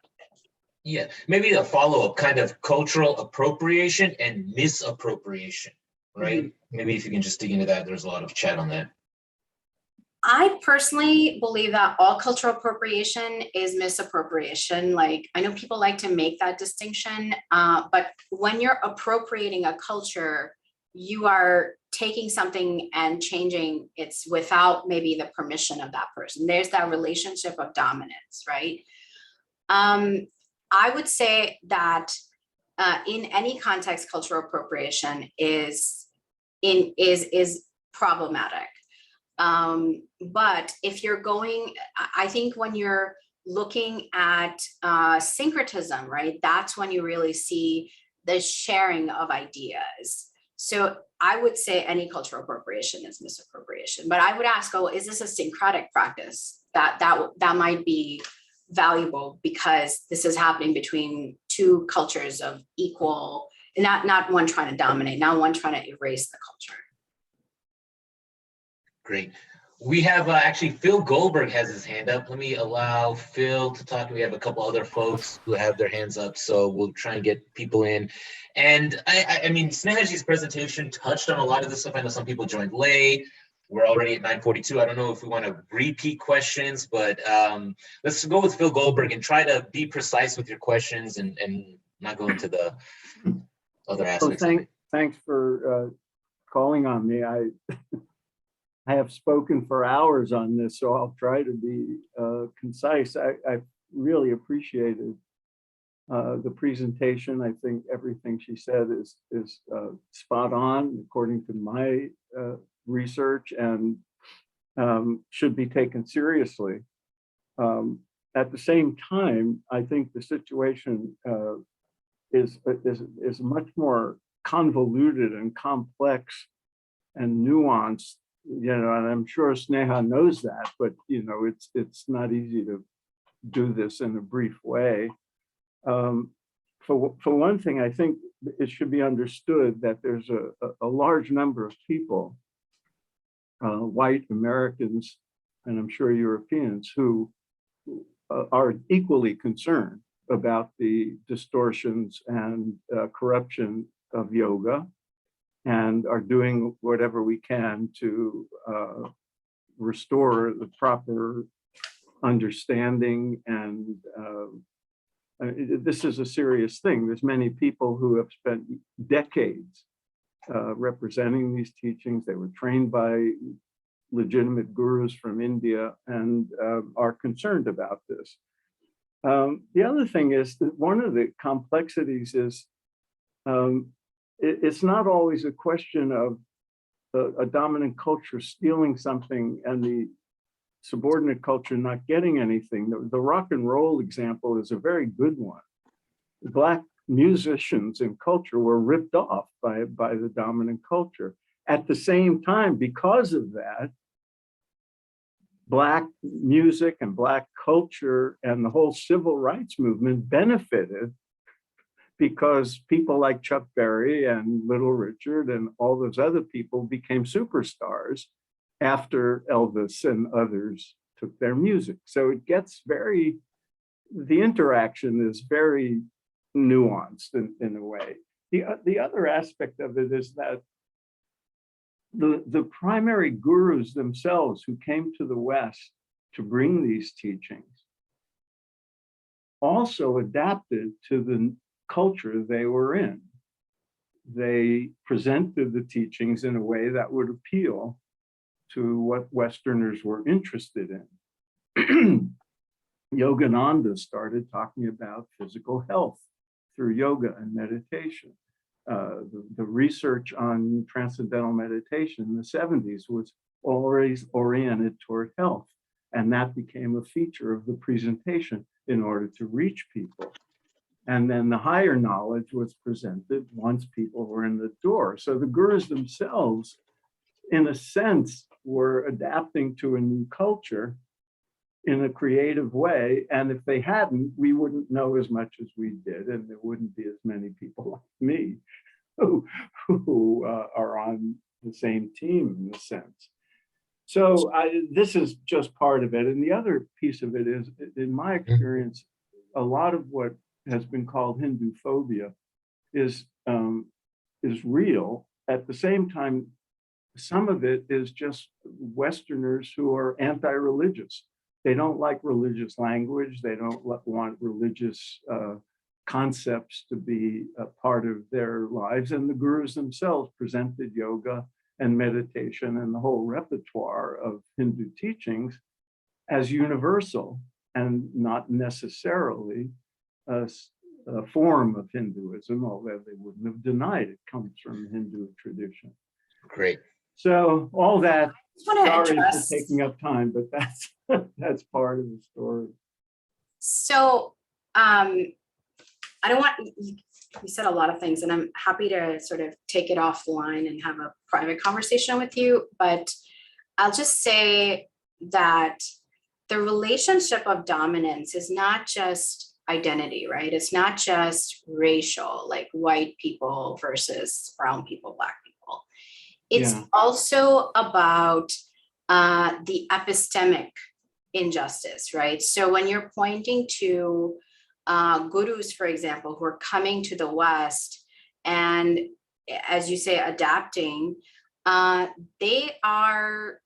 Yeah, maybe a follow-up, kind of cultural appropriation and misappropriation, right? Mm-hmm. Maybe if you can just dig into that, there's a lot of chat on that. I personally believe that all cultural appropriation is misappropriation. Like, I know people like to make that distinction, but when you're appropriating a culture, you are taking something and changing it without maybe the permission of that person. There's that relationship of dominance, right? I would say that in any context, cultural appropriation is problematic. But if you're going, I think when you're looking at syncretism, right, that's when you really see the sharing of ideas. So I would say any cultural appropriation is misappropriation, but I would ask, is this a syncretic practice that might be valuable because this is happening between two cultures of equal, not one trying to dominate, not one trying to erase the culture. Great. We have actually Phil Goldberg has his hand up. Let me allow Phil to talk. We have a couple other folks who have their hands up, so we'll try and get people in. And I mean, Snehaji's presentation touched on a lot of this stuff. I know some people joined late. We're already at 9:42. I don't know if we want to repeat questions, but let's go with Phil Goldberg and try to be precise with your questions and not go into the other aspects. Thanks for calling on me. I have spoken for hours on this, so I'll try to be concise. I really appreciated the presentation. I think everything she said is spot on according to my research and should be taken seriously. At the same time, I think the situation is much more convoluted and complex and nuanced. And I'm sure Sneha knows that, but it's not easy to do this in a brief way. For one thing, I think it should be understood that there's a large number of people, white Americans, and I'm sure Europeans, who are equally concerned about the distortions and corruption of yoga, and are doing whatever we can to restore the proper understanding. And this is a serious thing. There's many people who have spent decades representing these teachings. They were trained by legitimate gurus from India and are concerned about this. The other thing is that one of the complexities is it's not always a question of a dominant culture stealing something and the subordinate culture not getting anything. The rock and roll example is a very good one. Black musicians and culture were ripped off by the dominant culture. At the same time, because of that, Black music and Black culture and the whole civil rights movement benefited because people like Chuck Berry and Little Richard and all those other people became superstars after Elvis and others took their music. So it gets the interaction is very nuanced in a way. The other aspect of it is that the primary gurus themselves who came to the West to bring these teachings also adapted to the culture they were in. They presented the teachings in a way that would appeal to what Westerners were interested in. Yogananda started talking about physical health through yoga and meditation. The research on transcendental meditation in the 70s was always oriented toward health. And that became a feature of the presentation in order to reach people. And then the higher knowledge was presented once people were in the door. So the gurus themselves, in a sense, were adapting to a new culture in a creative way. And if they hadn't, we wouldn't know as much as we did, and there wouldn't be as many people like me who are on the same team in a sense. So this is just part of it. And the other piece of it is, in my experience, a lot of what has been called Hindu phobia is real. At the same time, some of it is just Westerners who are anti-religious. They don't like religious language. They don't want religious concepts to be a part of their lives. And the gurus themselves presented yoga and meditation and the whole repertoire of Hindu teachings as universal and not necessarily a form of Hinduism, although they wouldn't have denied it comes from the Hindu tradition. Great. So all that, sorry for address. taking up time, but that's part of the story. So I don't want, you said a lot of things, and I'm happy to sort of take it offline and have a private conversation with you, but I'll just say that the relationship of dominance is not just identity, right? It's not just racial, like white people versus brown people, Black people. It's also about the epistemic injustice, right? So when you're pointing to gurus, for example, who are coming to the West and, as you say, adapting, they are,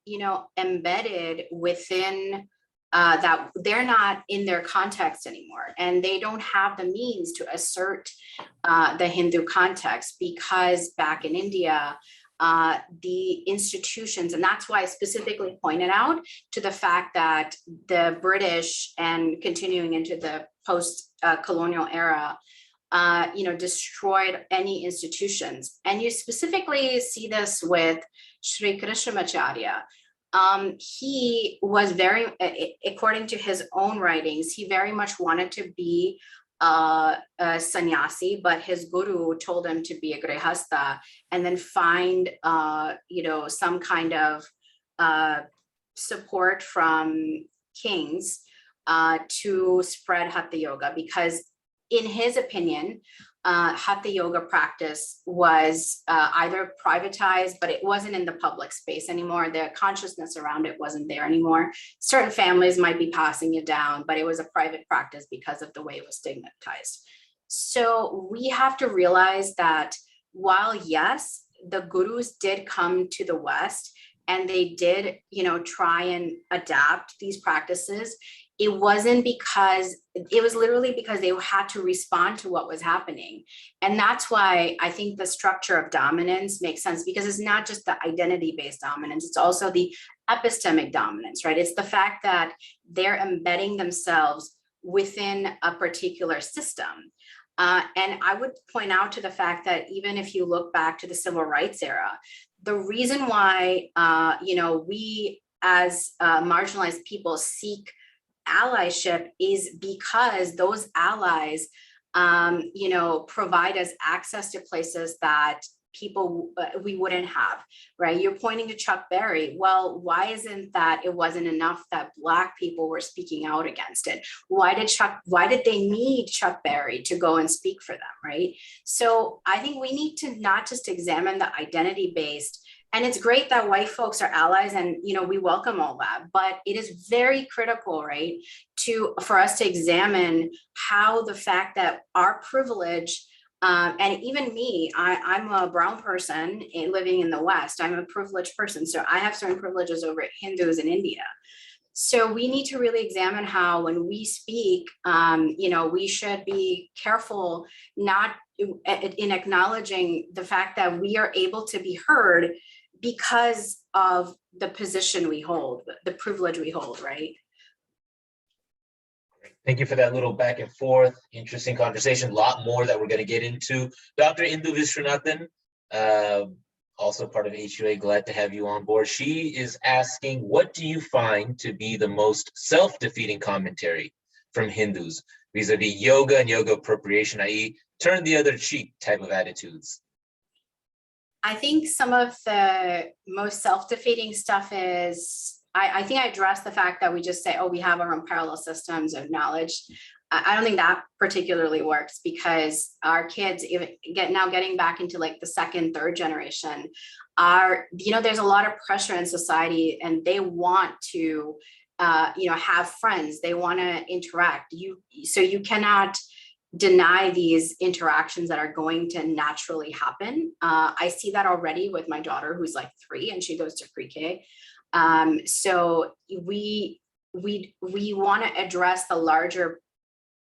embedded within that they're not in their context anymore, and they don't have the means to assert the Hindu context, because back in India, the institutions, and that's why I specifically pointed out to the fact that the British and continuing into the post-colonial era, destroyed any institutions. And you specifically see this with Sri Krishnamacharya. He was very, according to his own writings, he very much wanted to be a sannyasi, but his guru told him to be a grihastha and then find, some kind of support from kings to spread Hatha Yoga, because in his opinion, Hatha Yoga practice was either privatized, but it wasn't in the public space anymore. The consciousness around it wasn't there anymore. Certain families might be passing it down, but it was a private practice because of the way it was stigmatized. So we have to realize that while, yes, the gurus did come to the West and they did, try and adapt these practices, it wasn't because, it was literally because they had to respond to what was happening. And that's why I think the structure of dominance makes sense, because it's not just the identity-based dominance, it's also the epistemic dominance, right? It's the fact that they're embedding themselves within a particular system. And I would point out to the fact that even if you look back to the civil rights era, the reason why, we as marginalized people seek allyship is because those allies, provide us access to places that people we wouldn't have, right? You're pointing to Chuck Berry. Well, why isn't that it wasn't enough that Black people were speaking out against it? Why did they need Chuck Berry to go and speak for them, right? So I think we need to not just examine the identity-based, and it's great that white folks are allies and, we welcome all that, but it is very critical, right, for us to examine how the fact that our privilege, and even me, I'm a brown person living in the West. I'm a privileged person. So I have certain privileges over Hindus in India. So we need to really examine how when we speak, we should be careful not in acknowledging the fact that we are able to be heard because of the position we hold, the privilege we hold, right? Thank you for that little back and forth. Interesting conversation. A lot more that we're going to get into. Dr. Indu Viswanathan, also part of HUA, glad to have you on board. She is asking, what do you find to be the most self-defeating commentary from Hindus vis-a-vis yoga and yoga appropriation, i.e. turn the other cheek type of attitudes? I think some of the most self-defeating stuff is, I think I addressed the fact that we just say, oh, we have our own parallel systems of knowledge. I don't think that particularly works because our kids, even getting back into like the second, third generation, there's a lot of pressure in society and they want to, have friends. They want to interact. So you cannot deny these interactions that are going to naturally happen. I see that already with my daughter who's like 3 and she goes to pre-K. So we want to address the larger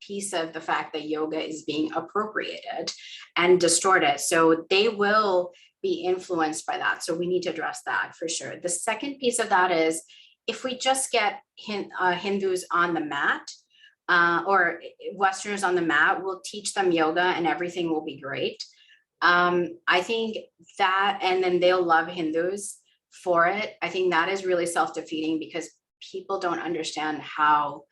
piece of the fact that yoga is being appropriated and distorted. So they will be influenced by that. So we need to address that for sure. The second piece of that is if we just get Hindus on the mat, or Westerners on the mat, we'll teach them yoga and everything will be great. I think that, and then they'll love Hindus for it. I think that is really self-defeating because people don't understand how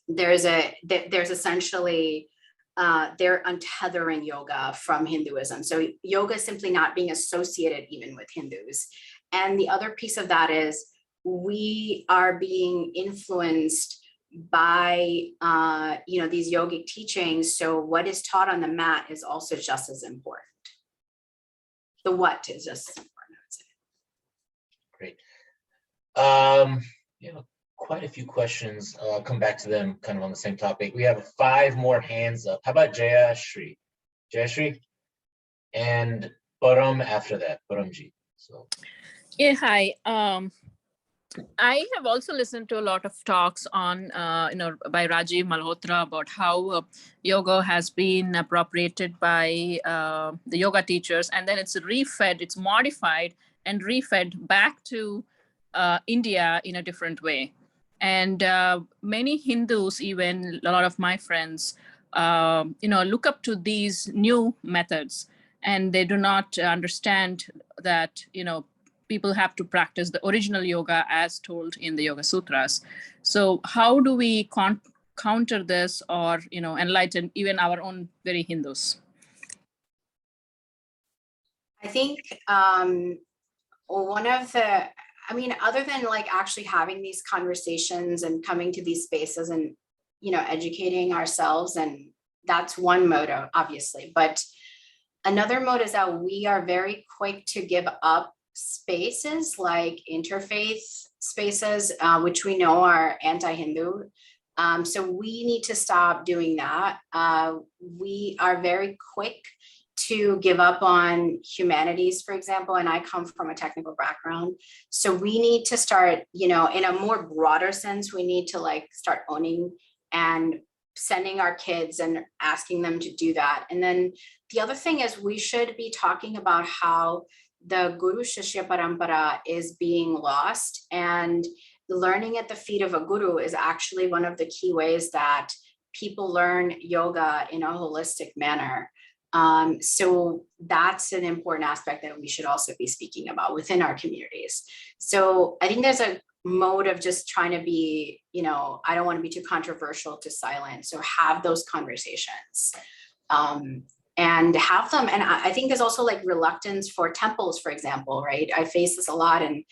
there's essentially, they're untethering yoga from Hinduism. So yoga is simply not being associated even with Hindus. And the other piece of that is we are being influenced by these yogic teachings. So what is taught on the mat is also just as important. The what is just as important, I would say. Great. Quite a few questions. I'll come back to them kind of on the same topic. We have 5 more hands up. How about Jayashri? Jayashri? And Param after that, Paramji. So. Yeah, hi. I have also listened to a lot of talks on, by Rajiv Malhotra about how yoga has been appropriated by the yoga teachers, and then it's modified and refed back to India in a different way. And many Hindus, even a lot of my friends, look up to these new methods, and they do not understand that, people have to practice the original yoga as told in the Yoga Sutras. So how do we counter this or, enlighten even our own very Hindus? I think other than like actually having these conversations and coming to these spaces and, educating ourselves, and that's one mode, obviously. But another mode is that we are very quick to give up spaces like interfaith spaces, which we know are anti-Hindu. So we need to stop doing that. We are very quick to give up on humanities, for example, and I come from a technical background. So we need to start, in a more broader sense, we need to start owning and sending our kids and asking them to do that. And then the other thing is we should be talking about how the Guru Shishya Parampara is being lost, and learning at the feet of a guru is actually one of the key ways that people learn yoga in a holistic manner. So that's an important aspect that we should also be speaking about within our communities. So I think there's a mode of just trying to be, I don't want to be too controversial to silent. So have those conversations. And have them. And I think there's also like reluctance for temples, for example, right? I face this a lot in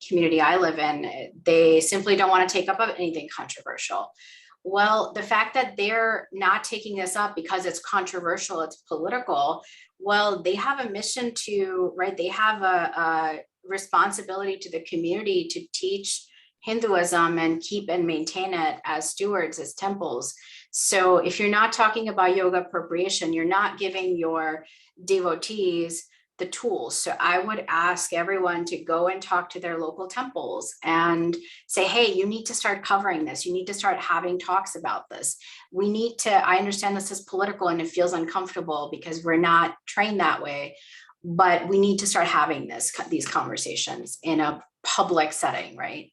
community I live in. They simply don't want to take up anything controversial. Well, the fact that they're not taking this up because it's controversial, it's political, well, they have a mission to, right? They have a responsibility to the community to teach Hinduism and keep and maintain it as stewards, as temples. So if you're not talking about yoga appropriation, you're not giving your devotees the tools. So I would ask everyone to go and talk to their local temples and say, hey, you need to start covering this. You need to start having talks about this. We need to, I understand this is political and it feels uncomfortable because we're not trained that way, but we need to start having these conversations in a public setting, right?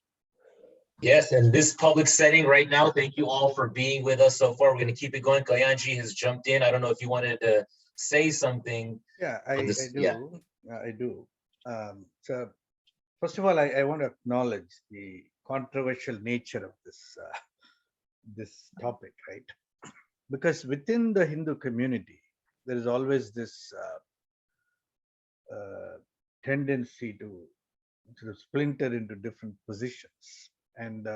Yes, and this public setting right now, thank you all for being with us so far. We're going to keep it going. Kayanji has jumped in. I don't know if you wanted to say something. Yeah, I do. Yeah. I do. So first of all, I want to acknowledge the controversial nature of this topic, right? Because within the Hindu community, there is always this tendency to sort of splinter into different positions. And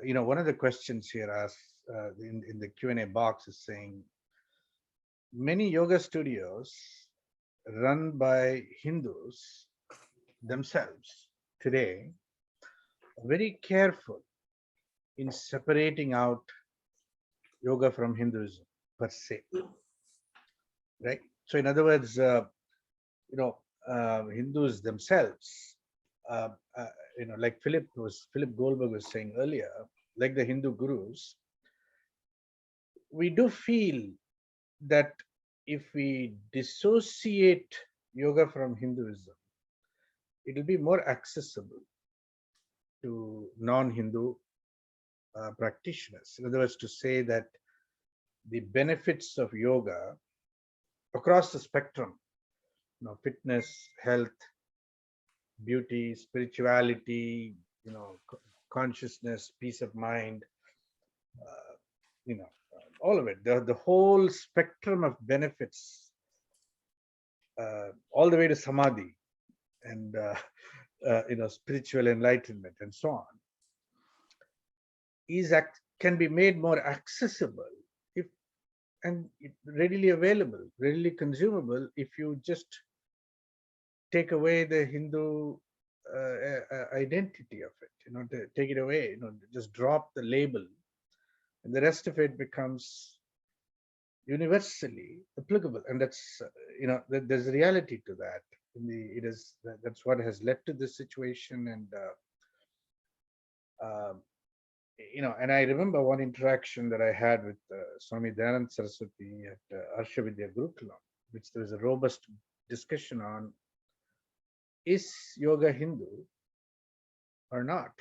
one of the questions here asked in the Q&A box is saying, many yoga studios run by Hindus themselves today are very careful in separating out yoga from Hinduism per se, right? So in other words, Hindus themselves, like Philip Goldberg was saying earlier, like the Hindu gurus, we do feel that if we dissociate yoga from Hinduism, it will be more accessible to non-Hindu practitioners. In other words, to say that the benefits of yoga across the spectrum, fitness, health, beauty, spirituality, consciousness, peace of mind, all of it, the whole spectrum of benefits, all the way to samadhi and spiritual enlightenment and so on, can be made more accessible and readily available, readily consumable if you just take away the Hindu identity of it, to take it away, just drop the label, and the rest of it becomes universally applicable. And that's, there's a reality to that. That's what has led to this situation. And I remember one interaction that I had with Swami Dayananda Saraswati at Arsha Vidya Gurukulam, which there was a robust discussion on, is yoga Hindu or not?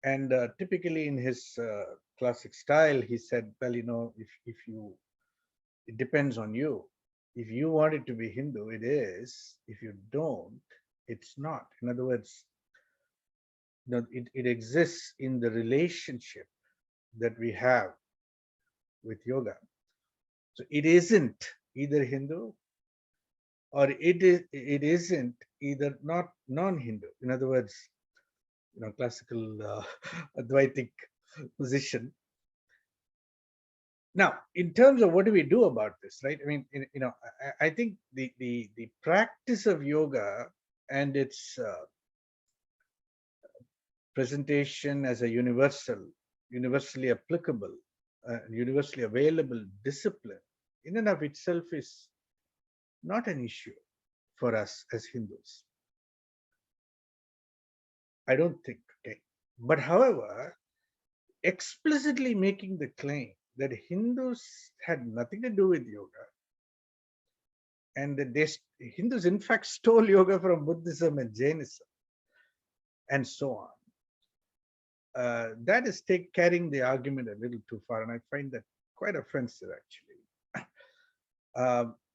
And typically in his classic style, he said, well, it depends on you. If you want it to be Hindu, it is. If you don't, it's not. In other words, it exists in the relationship that we have with yoga. So it isn't either Hindu or it isn't either not non-Hindu. In other words, classical Advaitic position. Now, in terms of what do we do about this, right? I mean, I think the practice of yoga and its presentation as a universally applicable, universally available discipline in and of itself is not an issue for us as Hindus. I don't think, okay. But however, explicitly making the claim that Hindus had nothing to do with yoga, and that Hindus in fact stole yoga from Buddhism and Jainism, and so on. that is carrying the argument a little too far, and I find that quite offensive, actually.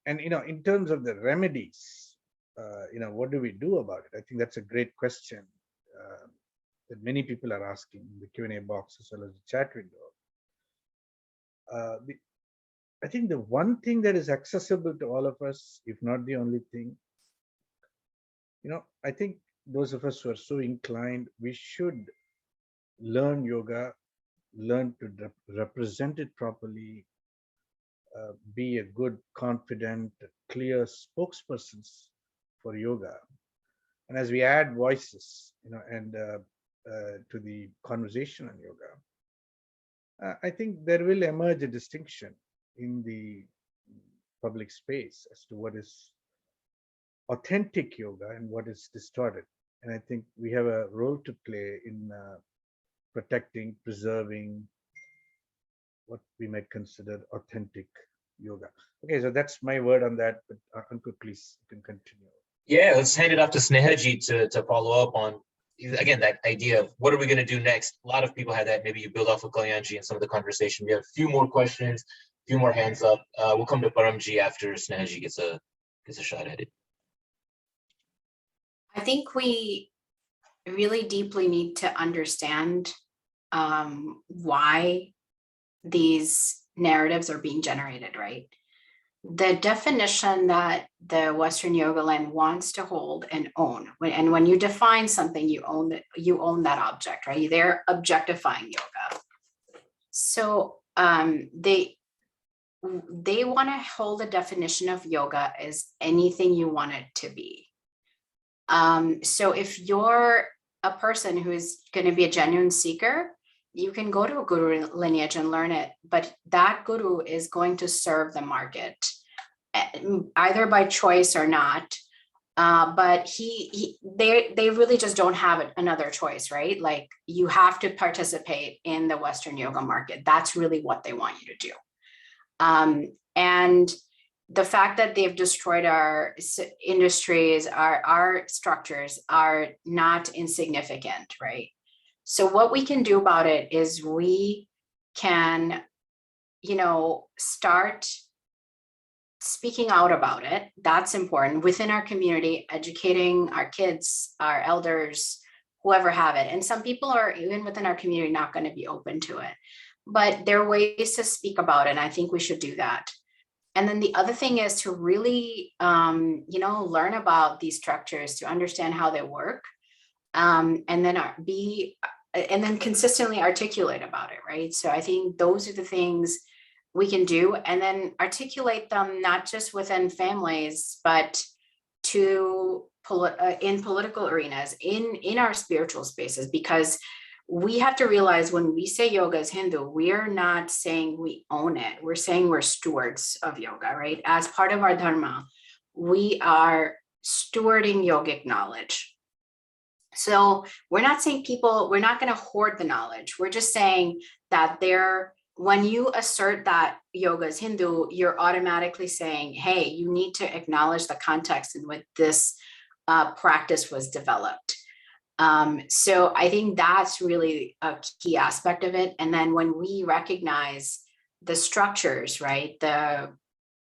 And in terms of the remedies, what do we do about it? I think that's a great question that many people are asking in the Q&A box as well as the chat window. I think the one thing that is accessible to all of us, if not the only thing, I think those of us who are so inclined, we should learn yoga, learn to represent it properly, be a good, confident, clear spokespersons for yoga. And as we add voices, and to the conversation on yoga, I think there will emerge a distinction in the public space as to what is authentic yoga and what is distorted. And I think we have a role to play in protecting, preserving what we might consider authentic yoga. Okay, so that's my word on that, but Ankur, please, you can continue. Yeah, let's hand it off to Snehaji to follow up on, again, that idea of what are we going to do next? A lot of people had that. Maybe you build off of Kalyanji and some of the conversation. We have a few more questions, a few more hands up. We'll come to Paramji after Snehaji gets a shot at it. I think we really deeply need to understand why these narratives are being generated, right? The definition that the Western yoga land wants to hold and own, and when you define something, you own that object, right? They're objectifying yoga. So they want to hold a definition of yoga as anything you want it to be. So if you're a person who is going to be a genuine seeker, you can go to a guru lineage and learn it, but that guru is going to serve the market, either by choice or not. But they really just don't have another choice, right? Like, you have to participate in the Western yoga market. That's really what they want you to do. And the fact that they've destroyed our industries, our structures, are not insignificant, right? So what we can do about it is we can, start speaking out about it. That's important within our community, educating our kids, our elders, whoever have it. And some people are, even within our community, not going to be open to it. But there are ways to speak about it, and I think we should do that. And then the other thing is to really, learn about these structures, to understand how they work, and then consistently articulate about it, right? So I think those are the things we can do, and then articulate them not just within families, but in political arenas, in our spiritual spaces, because we have to realize when we say yoga is Hindu, we are not saying we own it. We're saying we're stewards of yoga, right? As part of our dharma, we are stewarding yogic knowledge. So we're not saying we're not going to hoard the knowledge. We're just saying that when you assert that yoga is Hindu, you're automatically saying, hey, you need to acknowledge the context in which this practice was developed. So I think that's really a key aspect of it. And then when we recognize the structures, right, the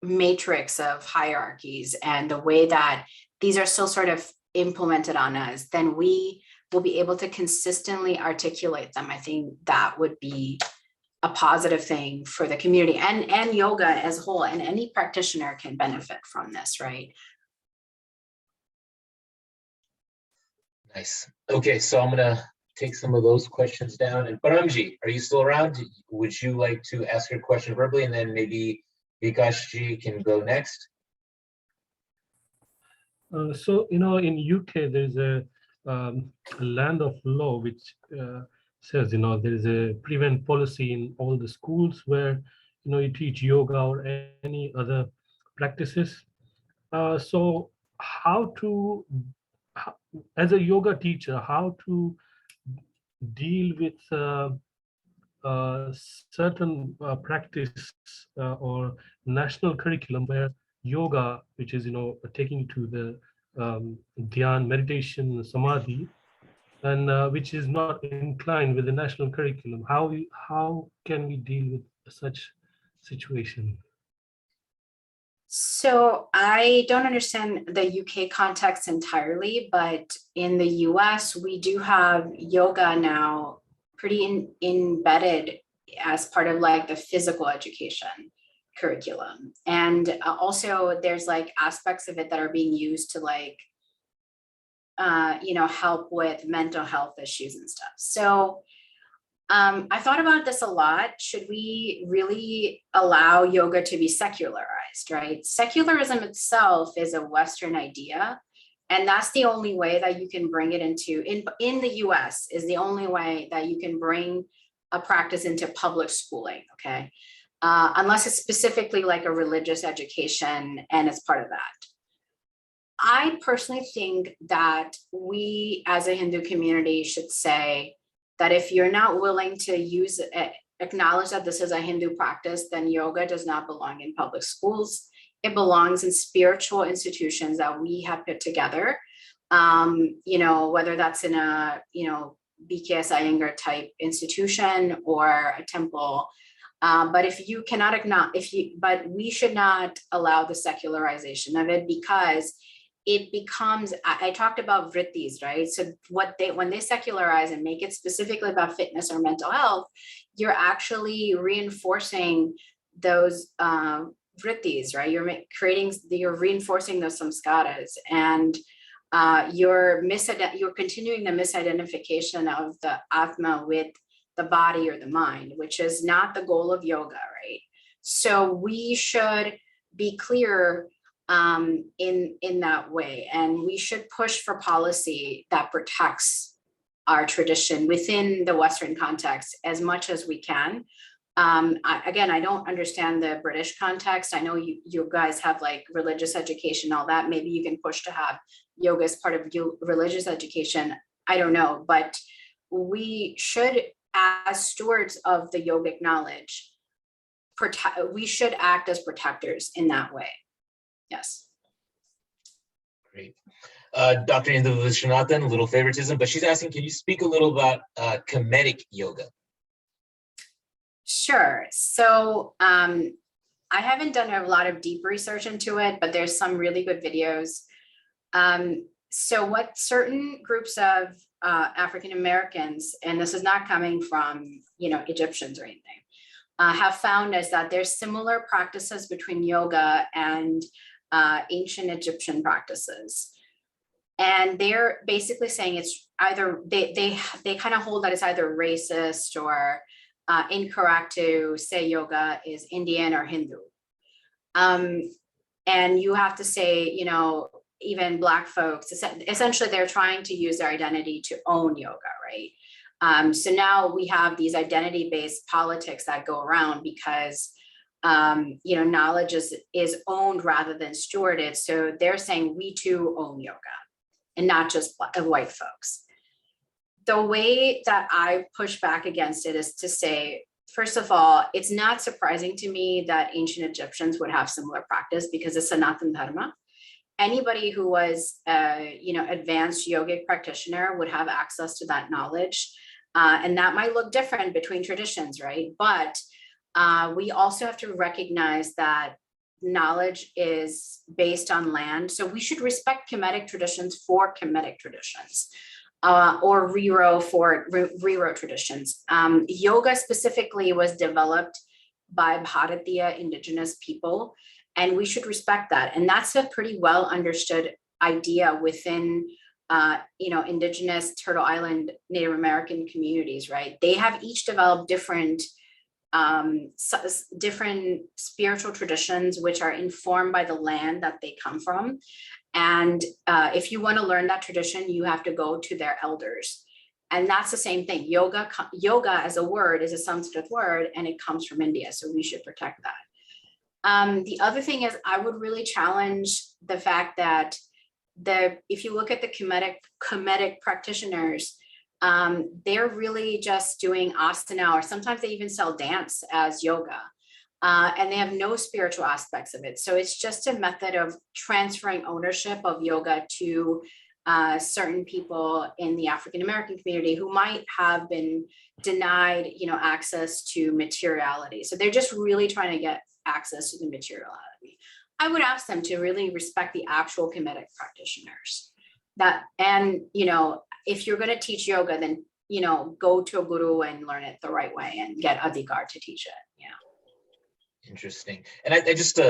matrix of hierarchies and the way that these are still sort of implemented on us, then we will be able to consistently articulate them. I think that would be a positive thing for the community and yoga as a whole, and any practitioner can benefit from this, right? Nice. Okay, so I'm gonna take some of those questions down. And Paramji, are you still around? Would you like to ask your question verbally, and then maybe Vikashji can go next? So, in UK, there's a land of law which says, there is a prevent policy in all the schools where, you teach yoga or any other practices. So as a yoga teacher, how to deal with certain practice or national curriculum where yoga, which is taking you to the dhyan, meditation, samadhi, and which is not inclined with the national curriculum. How can we deal with such situation? So I don't understand the UK context entirely, but in the US, we do have yoga now pretty embedded as part of like the physical education curriculum. And also there's like aspects of it that are being used to like, help with mental health issues and stuff. So I thought about this a lot. Should we really allow yoga to be secularized, right? Secularism itself is a Western idea. And that's the only way that you can bring it into, in the US, is the only way that you can bring a practice into public schooling, okay? Unless it's specifically like a religious education and it's part of that. I personally think that we as a Hindu community should say that if you're not willing to acknowledge that this is a Hindu practice, then yoga does not belong in public schools. It belongs in spiritual institutions that we have put together, whether that's in a, BKS Iyengar type institution or a temple. But if you cannot acknowledge, but we should not allow the secularization of it, because it becomes, I talked about vrittis, right? So when they secularize and make it specifically about fitness or mental health, you're actually reinforcing those vrittis, right? You're reinforcing those samskaras, and you're continuing the misidentification of the Atma with the body or the mind, which is not the goal of yoga, right? So we should be clear in that way, and we should push for policy that protects our tradition within the Western context as much as we can. I don't understand the British context. I know you guys have like religious education, all that. Maybe you can push to have yoga as part of religious education. I don't know, but we should, as stewards of the yogic knowledge, we should act as protectors in that way. Yes. Great. Dr. Indu Vishwanathan, a little favoritism, but she's asking, can you speak a little about Kemetic yoga? Sure. So I haven't done a lot of deep research into it, but there's some really good videos. So what certain groups of African Americans, and this is not coming from, Egyptians or anything, have found is that there's similar practices between yoga and ancient Egyptian practices. And they're basically saying it's either, they kind of hold that it's either racist or incorrect to say yoga is Indian or Hindu. And you have to say, even Black folks, essentially they're trying to use their identity to own yoga, right? So now we have these identity-based politics that go around because knowledge is owned rather than stewarded. So they're saying we too own yoga, and not just white folks. The way that I push back against it is to say, first of all, it's not surprising to me that ancient Egyptians would have similar practice, because it's Sanatana Dharma. Anybody who was advanced yogic practitioner would have access to that knowledge. And that might look different between traditions, right? But we also have to recognize that knowledge is based on land. So we should respect Kemetic traditions for Kemetic traditions, or Riro for Riro traditions. Yoga specifically was developed by Bharatiya indigenous people, and we should respect that. And that's a pretty well understood idea within indigenous Turtle Island Native American communities, right? They have each developed different spiritual traditions which are informed by the land that they come from. And if you want to learn that tradition, you have to go to their elders. And that's the same thing. Yoga as a word is a Sanskrit word, and it comes from India. So we should protect that. The other thing is, I would really challenge the fact that if you look at the Kemetic practitioners, they're really just doing asana, or sometimes they even sell dance as yoga, and they have no spiritual aspects of it. So it's just a method of transferring ownership of yoga to certain people in the African American community who might have been denied, access to materiality. So they're just really trying to get access to the materiality. I would ask them to really respect the actual Kemetic practitioners. If you're going to teach yoga, then go to a guru and learn it the right way and get adhikar to teach it. Yeah. Interesting. And I just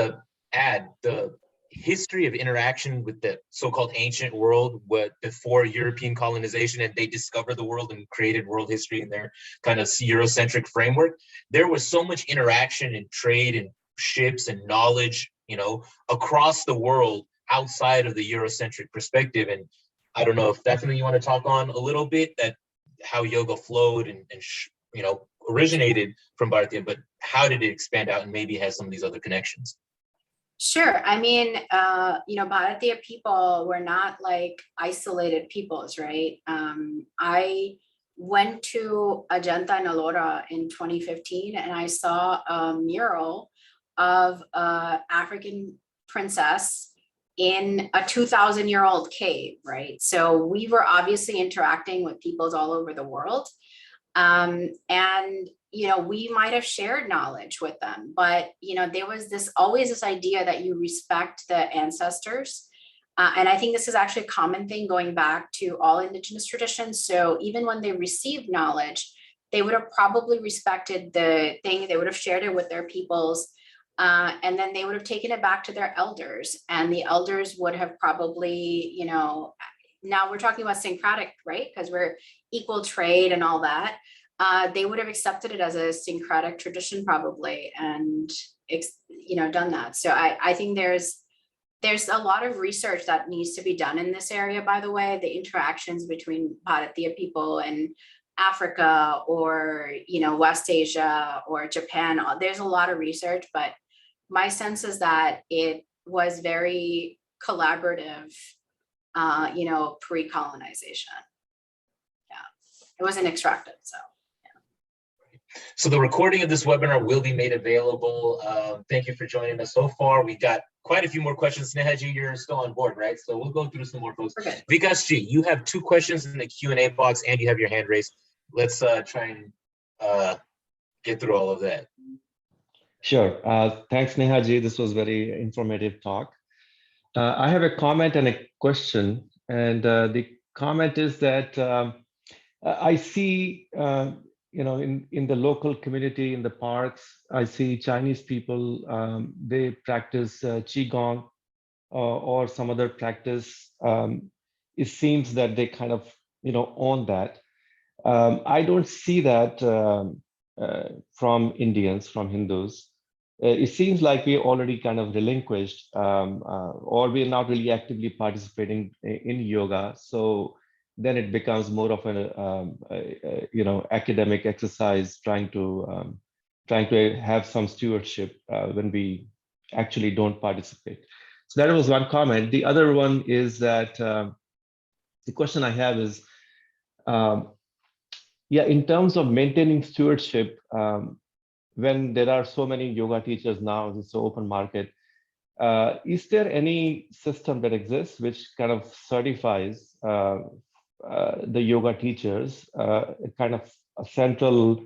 add the history of interaction with the so-called ancient world, before European colonization, and they discovered the world and created world history in their kind of Eurocentric framework. There was so much interaction and trade and ships and knowledge, across the world outside of the Eurocentric perspective. And I don't know if that's something you want to talk on a little bit, that how yoga flowed and originated from Bharatiya, but how did it expand out and maybe has some of these other connections? Sure. I mean, Bharatiya people were not like isolated peoples, right? I went to Ajanta and Ellora in 2015, and I saw a mural of an African princess in a 2,000-year-old cave, right? So we were obviously interacting with peoples all over the world. We might have shared knowledge with them, but, there was always this idea that you respect the ancestors. And I think this is actually a common thing going back to all indigenous traditions. So even when they received knowledge, they would have probably respected the thing, they would have shared it with their peoples. And then they would have taken it back to their elders, and the elders would have probably, now we're talking about syncretic, right? Because we're equal trade and all that. They would have accepted it as a syncretic tradition probably, and, done that. So I think there's a lot of research that needs to be done in this area, by the way, the interactions between Bharatiya people and Africa or, West Asia or Japan. There's a lot of research, but my sense is that it was very collaborative, pre-colonization. Yeah, it wasn't extractive, so. So the recording of this webinar will be made available. Thank you for joining us so far. We got quite a few more questions. Snehaji, you're still on board, right? So we'll go through some more folks. Okay. Vikasji, you have 2 questions in the Q&A box and you have your hand raised. Let's try and get through all of that. Sure. Thanks, Nehaji. This was very informative talk. I have a comment and a question. And the comment is that I see, in the local community, in the parks, I see Chinese people, they practice Qigong or some other practice. It seems that they kind of, own that. I don't see that from Indians, from Hindus. It seems like we already kind of relinquished or we're not really actively participating in yoga. So then it becomes more of an academic exercise, trying to have some stewardship when we actually don't participate. So that was one comment. The other one is that the question I have is, in terms of maintaining stewardship, when there are so many yoga teachers now, it's an open market, is there any system that exists which kind of certifies the yoga teachers, kind of a central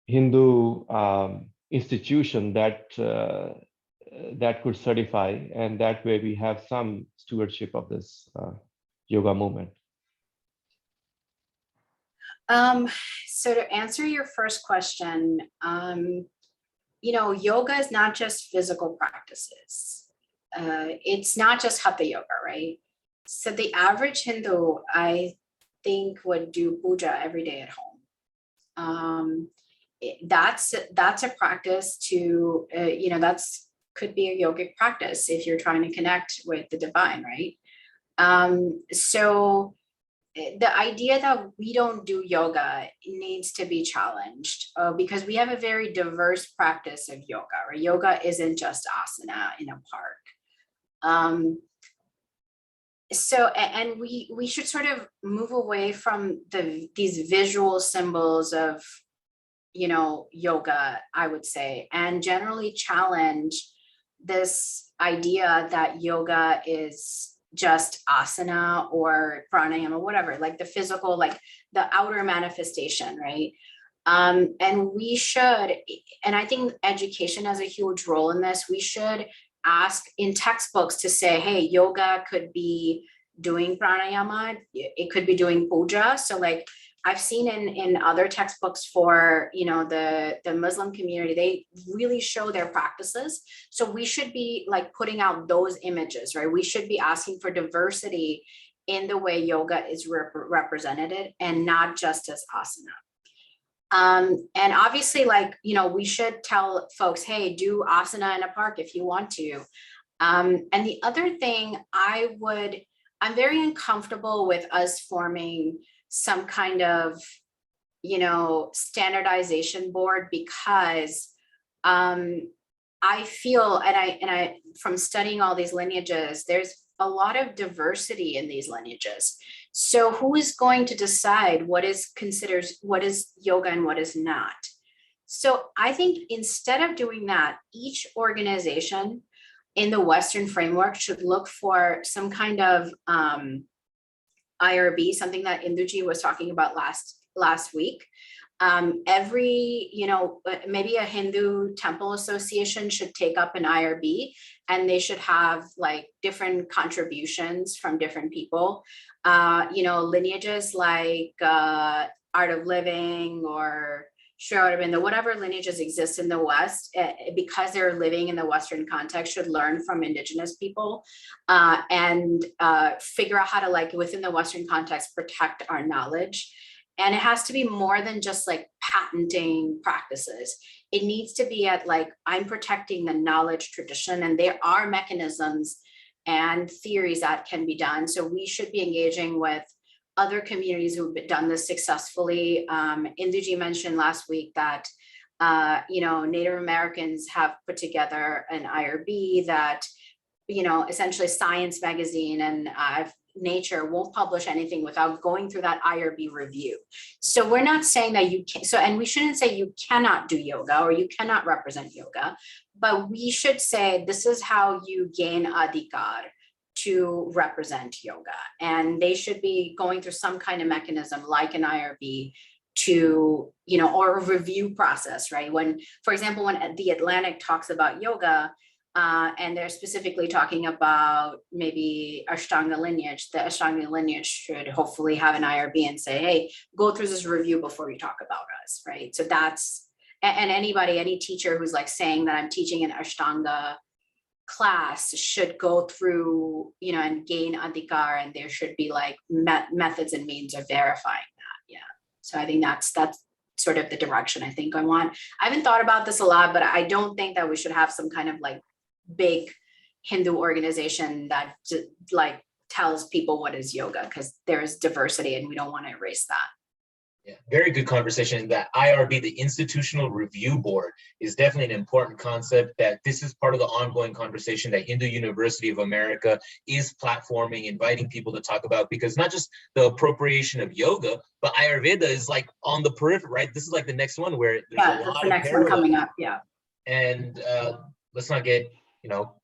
Hindu institution that could certify, and that way we have some stewardship of this yoga movement? So to answer your first question, yoga is not just physical practices. It's not just hatha yoga, right? So the average Hindu, I think, would do puja every day at home. That's a practice to, could be a yogic practice if you're trying to connect with the divine, right? So the idea that we don't do yoga needs to be challenged because we have a very diverse practice of yoga, right? Yoga isn't just asana in a park. And we should sort of move away from these visual symbols of, yoga, I would say, and generally challenge this idea that yoga is just asana or pranayama, whatever, like the physical, like the outer manifestation, right? And we should, and I think education has a huge role in this. We should ask in textbooks to say, hey, yoga could be doing pranayama, it could be doing puja. So like I've seen in other textbooks for, you know, the Muslim community, they really show their practices. So we should be like putting out those images, right? We should be asking for diversity in the way yoga is represented and not just as asana. And obviously, like, you know, we should tell folks, hey, do asana in a park if you want to. And the other thing I'm very uncomfortable with us forming some kind of, you know, standardization board, because I feel, and I from studying all these lineages, there's a lot of diversity in these lineages. So who is going to decide what is considered, what is yoga and what is not? So I think instead of doing that, each organization in the Western framework should look for some kind of IRB, something that Induji was talking about last week. Every, you know, maybe a Hindu temple association should take up an IRB, and they should have like different contributions from different people. You know, lineages like Art of Living or Sri Aurobindo, whatever lineages exist in the West, because they're living in the Western context, should learn from indigenous people and figure out how to, like, within the Western context, protect our knowledge. And it has to be more than just like patenting practices. It needs to be at like, I'm protecting the knowledge tradition, and there are mechanisms and theories that can be done. So we should be engaging with other communities who've done this successfully. Induji mentioned last week that, you know, Native Americans have put together an IRB that, you know, essentially Science magazine and Nature won't publish anything without going through that IRB review. So we're not saying that you can, and we shouldn't say you cannot do yoga or you cannot represent yoga, but we should say this is how you gain adhikar to represent yoga. And they should be going through some kind of mechanism like an IRB to, you know, or a review process, right? When, for example, when The Atlantic talks about yoga, and they're specifically talking about maybe Ashtanga lineage, the Ashtanga lineage should hopefully have an IRB and say, hey, go through this review before you talk about us, right? So that's, and anybody, any teacher who's like saying that I'm teaching an Ashtanga class should go through, you know, and gain adhikar, and there should be like methods and means of verifying that. Yeah. So I think that's sort of the direction I think I want. I haven't thought about this a lot, but I don't think that we should have some kind of like big Hindu organization that like tells people what is yoga, because there's diversity and we don't want to erase that. Yeah, very good conversation. That IRB, the Institutional Review Board, is definitely an important concept, that this is part of the ongoing conversation that Hindu University of America is platforming, inviting people to talk about, because not just the appropriation of yoga, but Ayurveda is like on the periphery, right? This is like the next one where there's a lot the next of one coming up. Yeah. And let's not get, you know,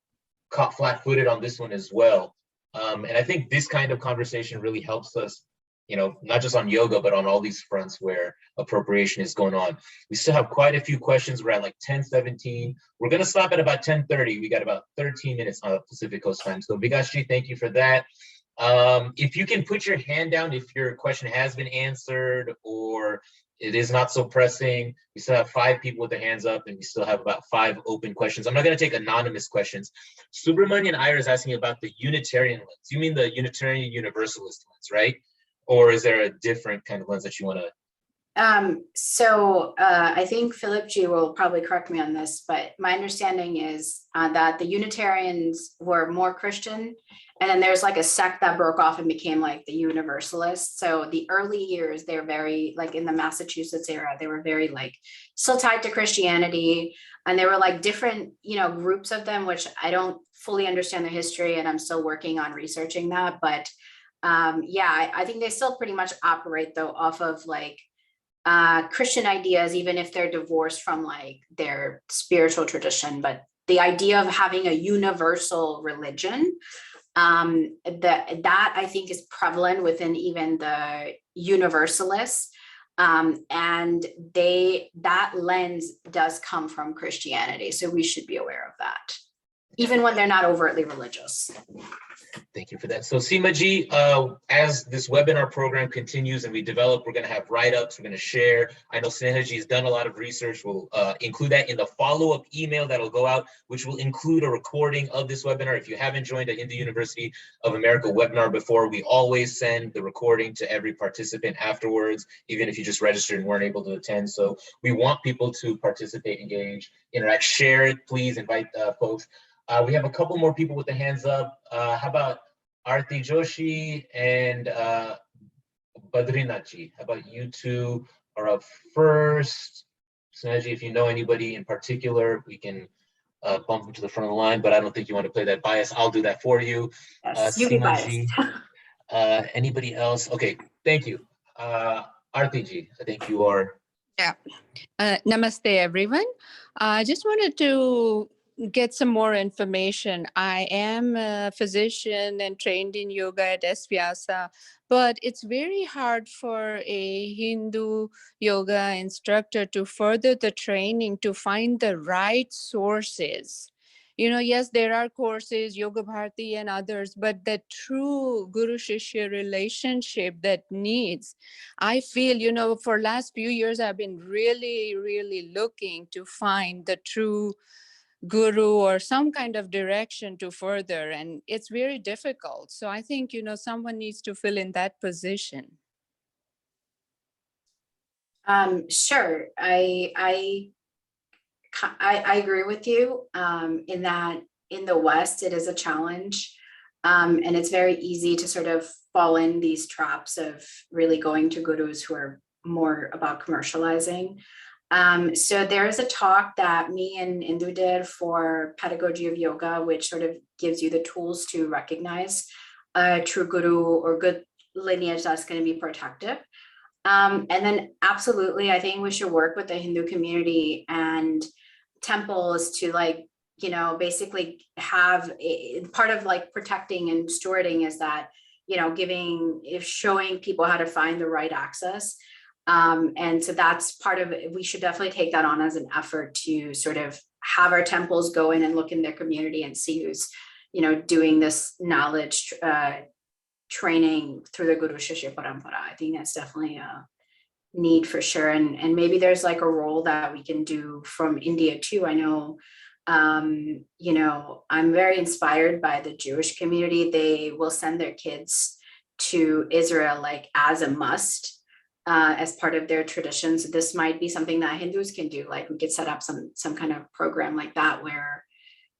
caught flat-footed on this one as well. And I think this kind of conversation really helps us, you know, not just on yoga, but on all these fronts where appropriation is going on. We still have quite a few questions. We're at like 10:17. We're going to stop at about 10:30. We got about 13 minutes on Pacific Coast time. So Vigashji, thank you for that. If you can put your hand down if your question has been answered or it is not so pressing. We still have 5 people with their hands up, and we still have about 5 open questions. I'm not going to take anonymous questions. Subramanian Iyer is asking about the Unitarian lens. You mean the Unitarian Universalist lens, right? Or is there a different kind of lens that you want to? I think Philip G will probably correct me on this, but my understanding is that the Unitarians were more Christian, and then there's like a sect that broke off and became like the Universalists. So the early years, they're very, like in the Massachusetts era, they were very like still tied to Christianity, and there were like different, you know, groups of them, which I don't fully understand the history, and I'm still working on researching that. But yeah, I think they still pretty much operate though off of like Christian ideas, even if they're divorced from like their spiritual tradition. But the idea of having a universal religion That I think is prevalent within even the universalists. And that lens does come from Christianity. So we should be aware of that, even when they're not overtly religious. Thank you for that. So Seema Ji, as this webinar program continues and we develop, we're going to have write-ups, we're going to share. I know Sneha Ji has done a lot of research. We'll include that in the follow-up email that'll go out, which will include a recording of this webinar. If you haven't joined a Hindu University of America webinar before, we always send the recording to every participant afterwards, even if you just registered and weren't able to attend. So we want people to participate, engage, interact, share it, please invite folks. We have a couple more people with the hands up. How about Arti Joshi and Badrinath Ji? How about you two are up first? Sneha, if you know anybody in particular, we can bump them to the front of the line, but I don't think you want to play that bias. I'll do that for you. Yes, you be biased. Anybody else? Okay, thank you. Arti Ji, I think you are. Yeah. Namaste, everyone. I just wanted to get some more information. I am a physician and trained in yoga at S. Vyasa, but it's very hard for a Hindu yoga instructor to further the training to find the right sources. You know, yes, there are courses, Yoga Bharati and others, but the true Guru-Shishya relationship that needs, I feel, you know, for last few years, I've been really, really looking to find the true guru or some kind of direction to further, and it's very difficult. So I think, you know, someone needs to fill in that position. Sure, I agree with you in that in the West it is a challenge, and it's very easy to sort of fall in these traps of really going to gurus who are more about commercializing. So there is a talk that me and Indu did for Pedagogy of Yoga, which sort of gives you the tools to recognize a true guru or good lineage that's going to be protective. And then absolutely, I think we should work with the Hindu community and temples to, like, you know, basically have part of like protecting and stewarding is that, you know, showing people how to find the right access. And so that's part of it. We should definitely take that on as an effort to sort of have our temples go in and look in their community and see who's, you know, doing this knowledge training through the Guru Shishya Parampara. I think that's definitely a need for sure. And maybe there's like a role that we can do from India too. I know, you know, I'm very inspired by the Jewish community. They will send their kids to Israel like as a must. As part of their traditions. This might be something that Hindus can do. Like we could set up some kind of program like that where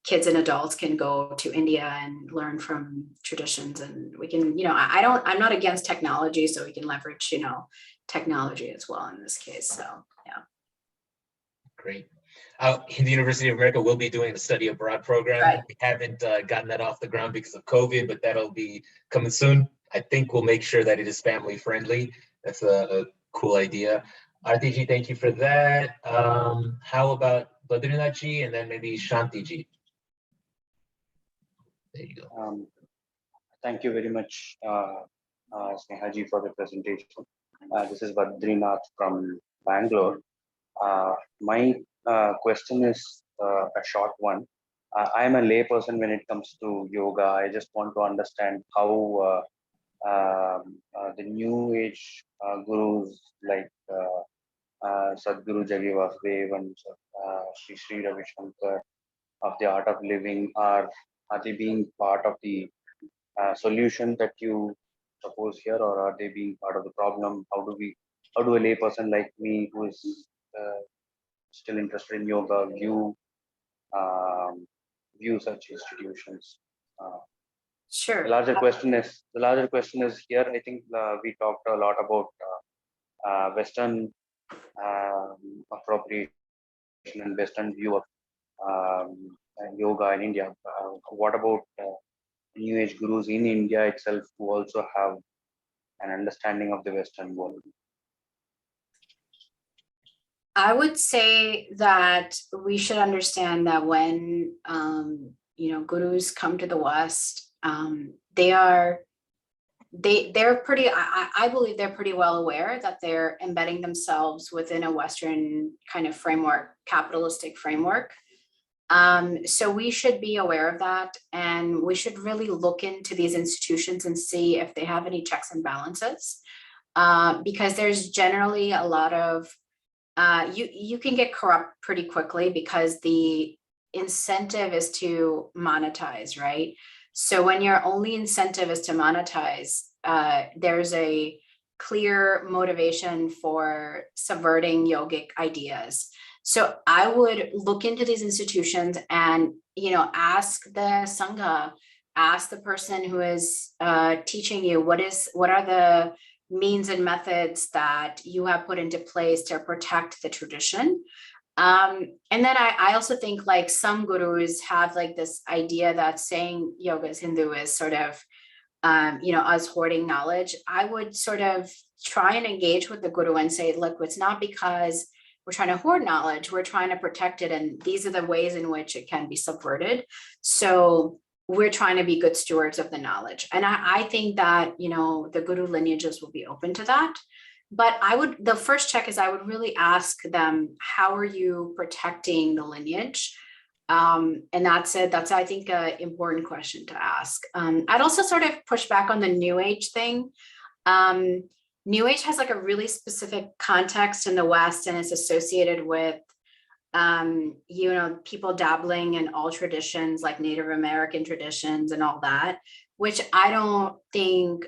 kids and adults can go to India and learn from traditions. And we can, you know, I'm not against technology, so we can leverage, you know, technology as well in this case. So yeah. Great. Hindu University of America will be doing the study abroad program. Right. We haven't gotten that off the ground because of COVID, but that'll be coming soon. I think we'll make sure that it is family friendly. That's a cool idea. Arti Ji, thank you for that. How about Badrinath Ji and then maybe Shanti Ji? There you go. Thank you very much, Sneha Ji, for the presentation. This is Badrinath from Bangalore. My question is a short one. I am a layperson when it comes to yoga. I just want to understand how the new age gurus like Sadhguru Jagi Vasudev and Sri Ravi Shankar of the art of living are they being part of the solution that you propose here, or are they being part of the problem? How do a layperson like me who is still interested in yoga view such institutions? Sure. The larger question is here. I think we talked a lot about Western appropriation and Western view of yoga in India. What about New Age gurus in India itself who also have an understanding of the Western world? I would say that we should understand that when you know, gurus come to the West, They're pretty, I believe they're pretty well aware that they're embedding themselves within a Western kind of framework, capitalistic framework. So we should be aware of that, and we should really look into these institutions and see if they have any checks and balances, because there's generally a lot of, you can get corrupt pretty quickly because the incentive is to monetize, right? So when your only incentive is to monetize, there's a clear motivation for subverting yogic ideas. So I would look into these institutions and, ask the Sangha, ask the person who is teaching you, what are the means and methods that you have put into place to protect the tradition. And then I also think like some gurus have like this idea that saying yoga is Hindu is sort of, us hoarding knowledge. I would sort of try and engage with the guru and say, look, it's not because we're trying to hoard knowledge, we're trying to protect it. And these are the ways in which it can be subverted. So we're trying to be good stewards of the knowledge. And I think that, the guru lineages will be open to that. But the first check is I would really ask them, how are you protecting the lineage? And that's I think an important question to ask. I'd also sort of push back on the New Age thing. New Age has like a really specific context in the West, and it's associated with, people dabbling in all traditions like Native American traditions and all that, which I don't think,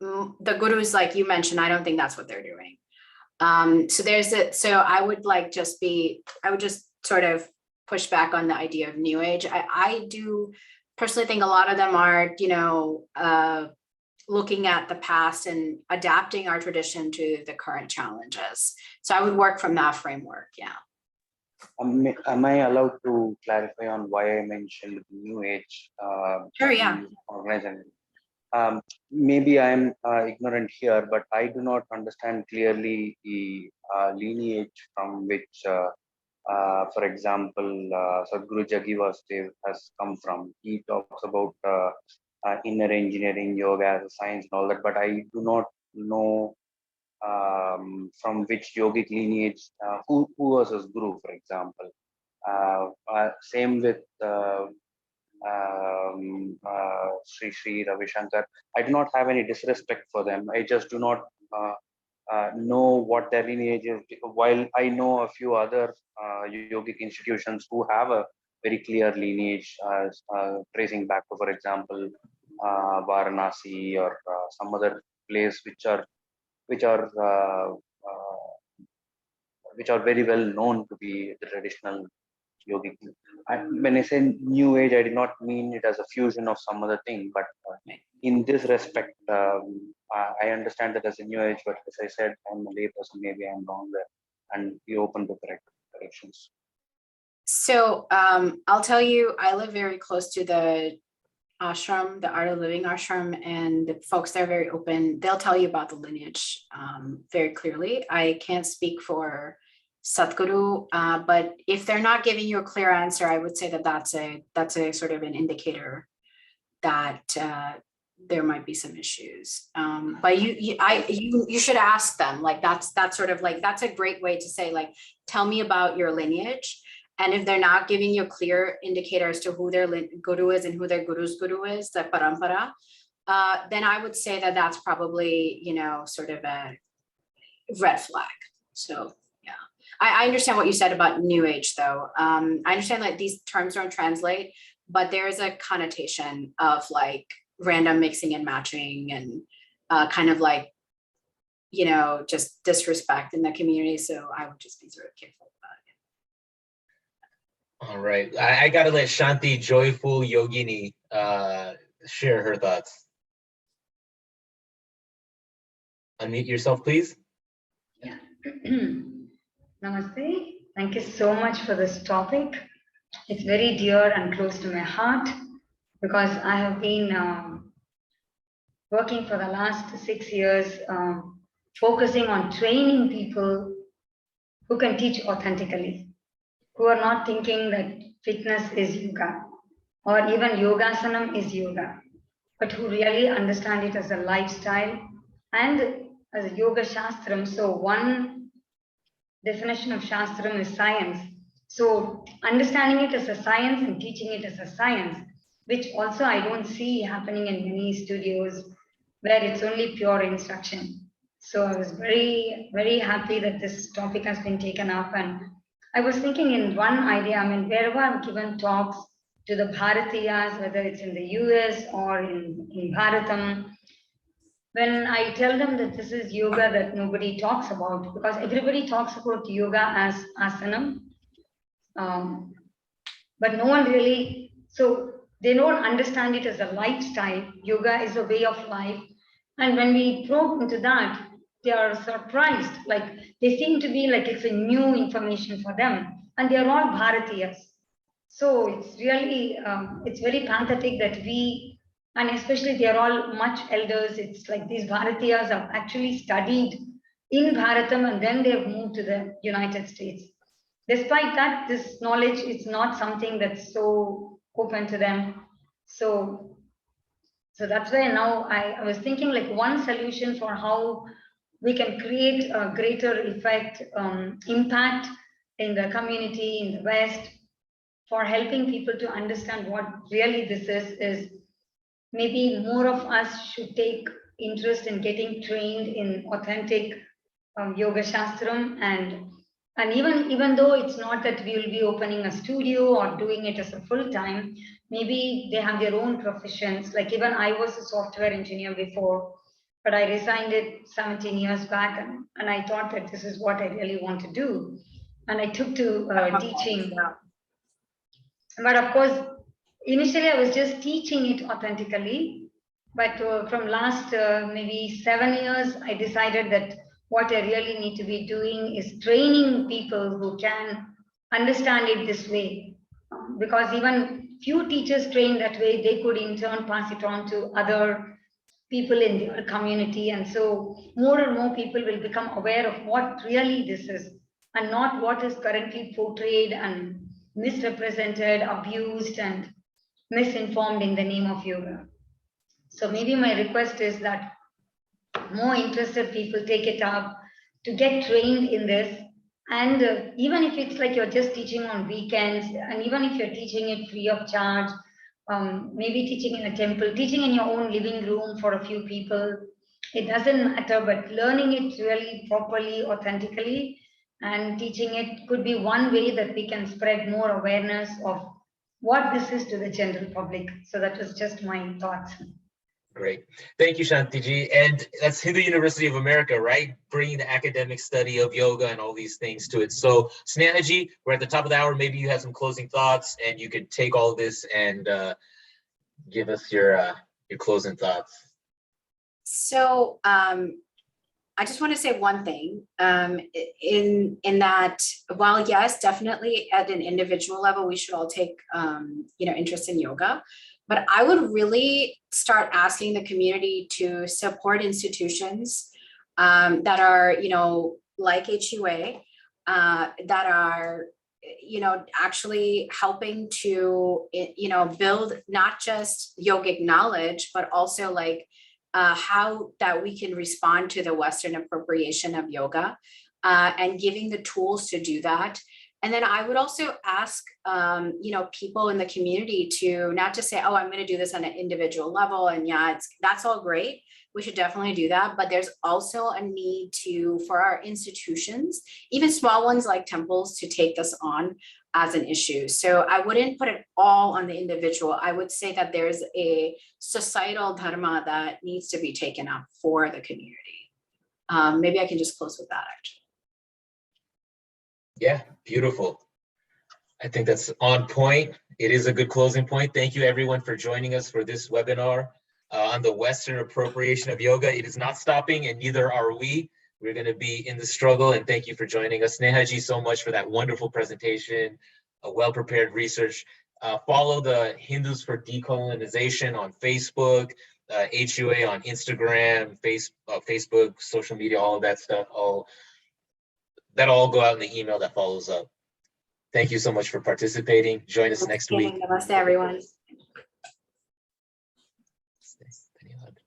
the gurus, like you mentioned, I don't think that's what they're doing. So I would just sort of push back on the idea of New Age. I do personally think a lot of them are, looking at the past and adapting our tradition to the current challenges. So I would work from that framework. Yeah. Am I allowed to clarify on why I mentioned New Age? Sure, yeah. Organization? Maybe I'm ignorant here, but I do not understand clearly the lineage from which, for example, Sadhguru Jaggi Vasudev has come from. He talks about inner engineering, yoga as a science and all that, but I do not know from which yogic lineage, who was his guru, for example. Same with Sri Ravi Shankar. I do not have any disrespect for them. I just do not know what their lineage is. While I know a few other yogic institutions who have a very clear lineage, tracing back to, for example, Varanasi or some other place which are very well known to be the traditional yogic. When I say New Age, I did not mean it as a fusion of some other thing, but in this respect, I understand that as a New Age, but as I said, I'm a layperson, maybe I'm wrong there, and be open to corrections. So I'll tell you, I live very close to the ashram, the Art of Living ashram, and the folks there are very open. They'll tell you about the lineage very clearly. I can't speak for Sadhguru, but if they're not giving you a clear answer, I would say that that's a sort of an indicator that there might be some issues. But you should ask them. Like that's sort of like, that's a great way to say, like, tell me about your lineage. And if they're not giving you a clear indicator as to who their guru is and who their guru's guru is, the parampara, then I would say that that's probably, sort of a red flag. So yeah, I understand what you said about New Age though. I understand like these terms don't translate, but there is a connotation of like random mixing and matching and kind of like, just disrespect in the community. So I would just be sort of careful about it. All right, I gotta let Shanti, joyful yogini, share her thoughts. Unmute yourself, please. Yeah. Namaste. Thank you so much for this topic. It's very dear and close to my heart because I have been working for the last 6 years, focusing on training people who can teach authentically, who are not thinking that fitness is yoga. or even yogasanam is yoga, but who really understand it as a lifestyle and as a yoga shastram. So one definition of shastram is science. So understanding it as a science and teaching it as a science, which also I don't see happening in many studios where it's only pure instruction. So I was very, very happy that this topic has been taken up. And I was thinking in one idea, I mean, wherever I'm given talks to the Bharatiyas, whether it's in the US or in Bharatam, when I tell them that this is yoga that nobody talks about, because everybody talks about yoga as asanam, but no one really, so they don't understand it as a lifestyle. Yoga is a way of life. And when we probe into that, they are surprised. Like they seem to be like it's a new information for them. And they are all Bharatiyas. So it's really, it's very pathetic that we, and especially they are all much elders. It's like these Bharatiyas have actually studied in Bharatam and then they have moved to the United States. Despite that, this knowledge is not something that's so open to them. So that's why now I was thinking like one solution for how we can create a greater effect, impact in the community in the West for helping people to understand what really this is maybe more of us should take interest in getting trained in authentic yoga shastram, and even though it's not that we will be opening a studio or doing it as a full time, maybe they have their own professions. Like even I was a software engineer before, but I resigned it 17 years back, and I thought that this is what I really want to do, and I took to teaching. But of course, initially I was just teaching it authentically, but from last maybe 7 years, I decided that what I really need to be doing is training people who can understand it this way. Because even few teachers trained that way, they could in turn pass it on to other people in their community. And so more and more people will become aware of what really this is and not what is currently portrayed and misrepresented, abused, and misinformed in the name of yoga. So maybe my request is that more interested people take it up to get trained in this. And even if it's like you're just teaching on weekends, and even if you're teaching it free of charge, maybe teaching in a temple, teaching in your own living room for a few people, it doesn't matter, but learning it really properly, authentically, and teaching it could be one way that we can spread more awareness of what this is to the general public. So that was just my thoughts. Great. Thank you, Shantiji. And that's Hindu University of America, right? Bringing the academic study of yoga and all these things to it. So Snehaji, we're at the top of the hour. Maybe you have some closing thoughts and you could take all this and give us your closing thoughts. So I just want to say one thing in that while yes, definitely at an individual level, we should all take interest in yoga. But I would really start asking the community to support institutions that are, like HUA, that are, actually helping to, build not just yogic knowledge, but also like how that we can respond to the Western appropriation of yoga and giving the tools to do that. And then I would also ask, people in the community to not just say, oh, I'm going to do this on an individual level. And yeah, that's all great. We should definitely do that. But there's also a need for our institutions, even small ones like temples, to take this on as an issue. So I wouldn't put it all on the individual. I would say that there's a societal dharma that needs to be taken up for the community. Maybe I can just close with that, actually. Yeah, beautiful. I think that's on point. It is a good closing point. Thank you everyone for joining us for this webinar on the Western appropriation of yoga. It is not stopping and neither are we. We're going to be in the struggle, and thank you for joining us. Snehaji, so much for that wonderful presentation, a well-prepared research. Follow the Hindus for Decolonization on Facebook, HUA on Instagram, Facebook, social media, all of that stuff. That'll all go out in the email that follows up. Thank you so much for participating. Join us next week. Namaste, everyone. Namaste. Dhanyawad.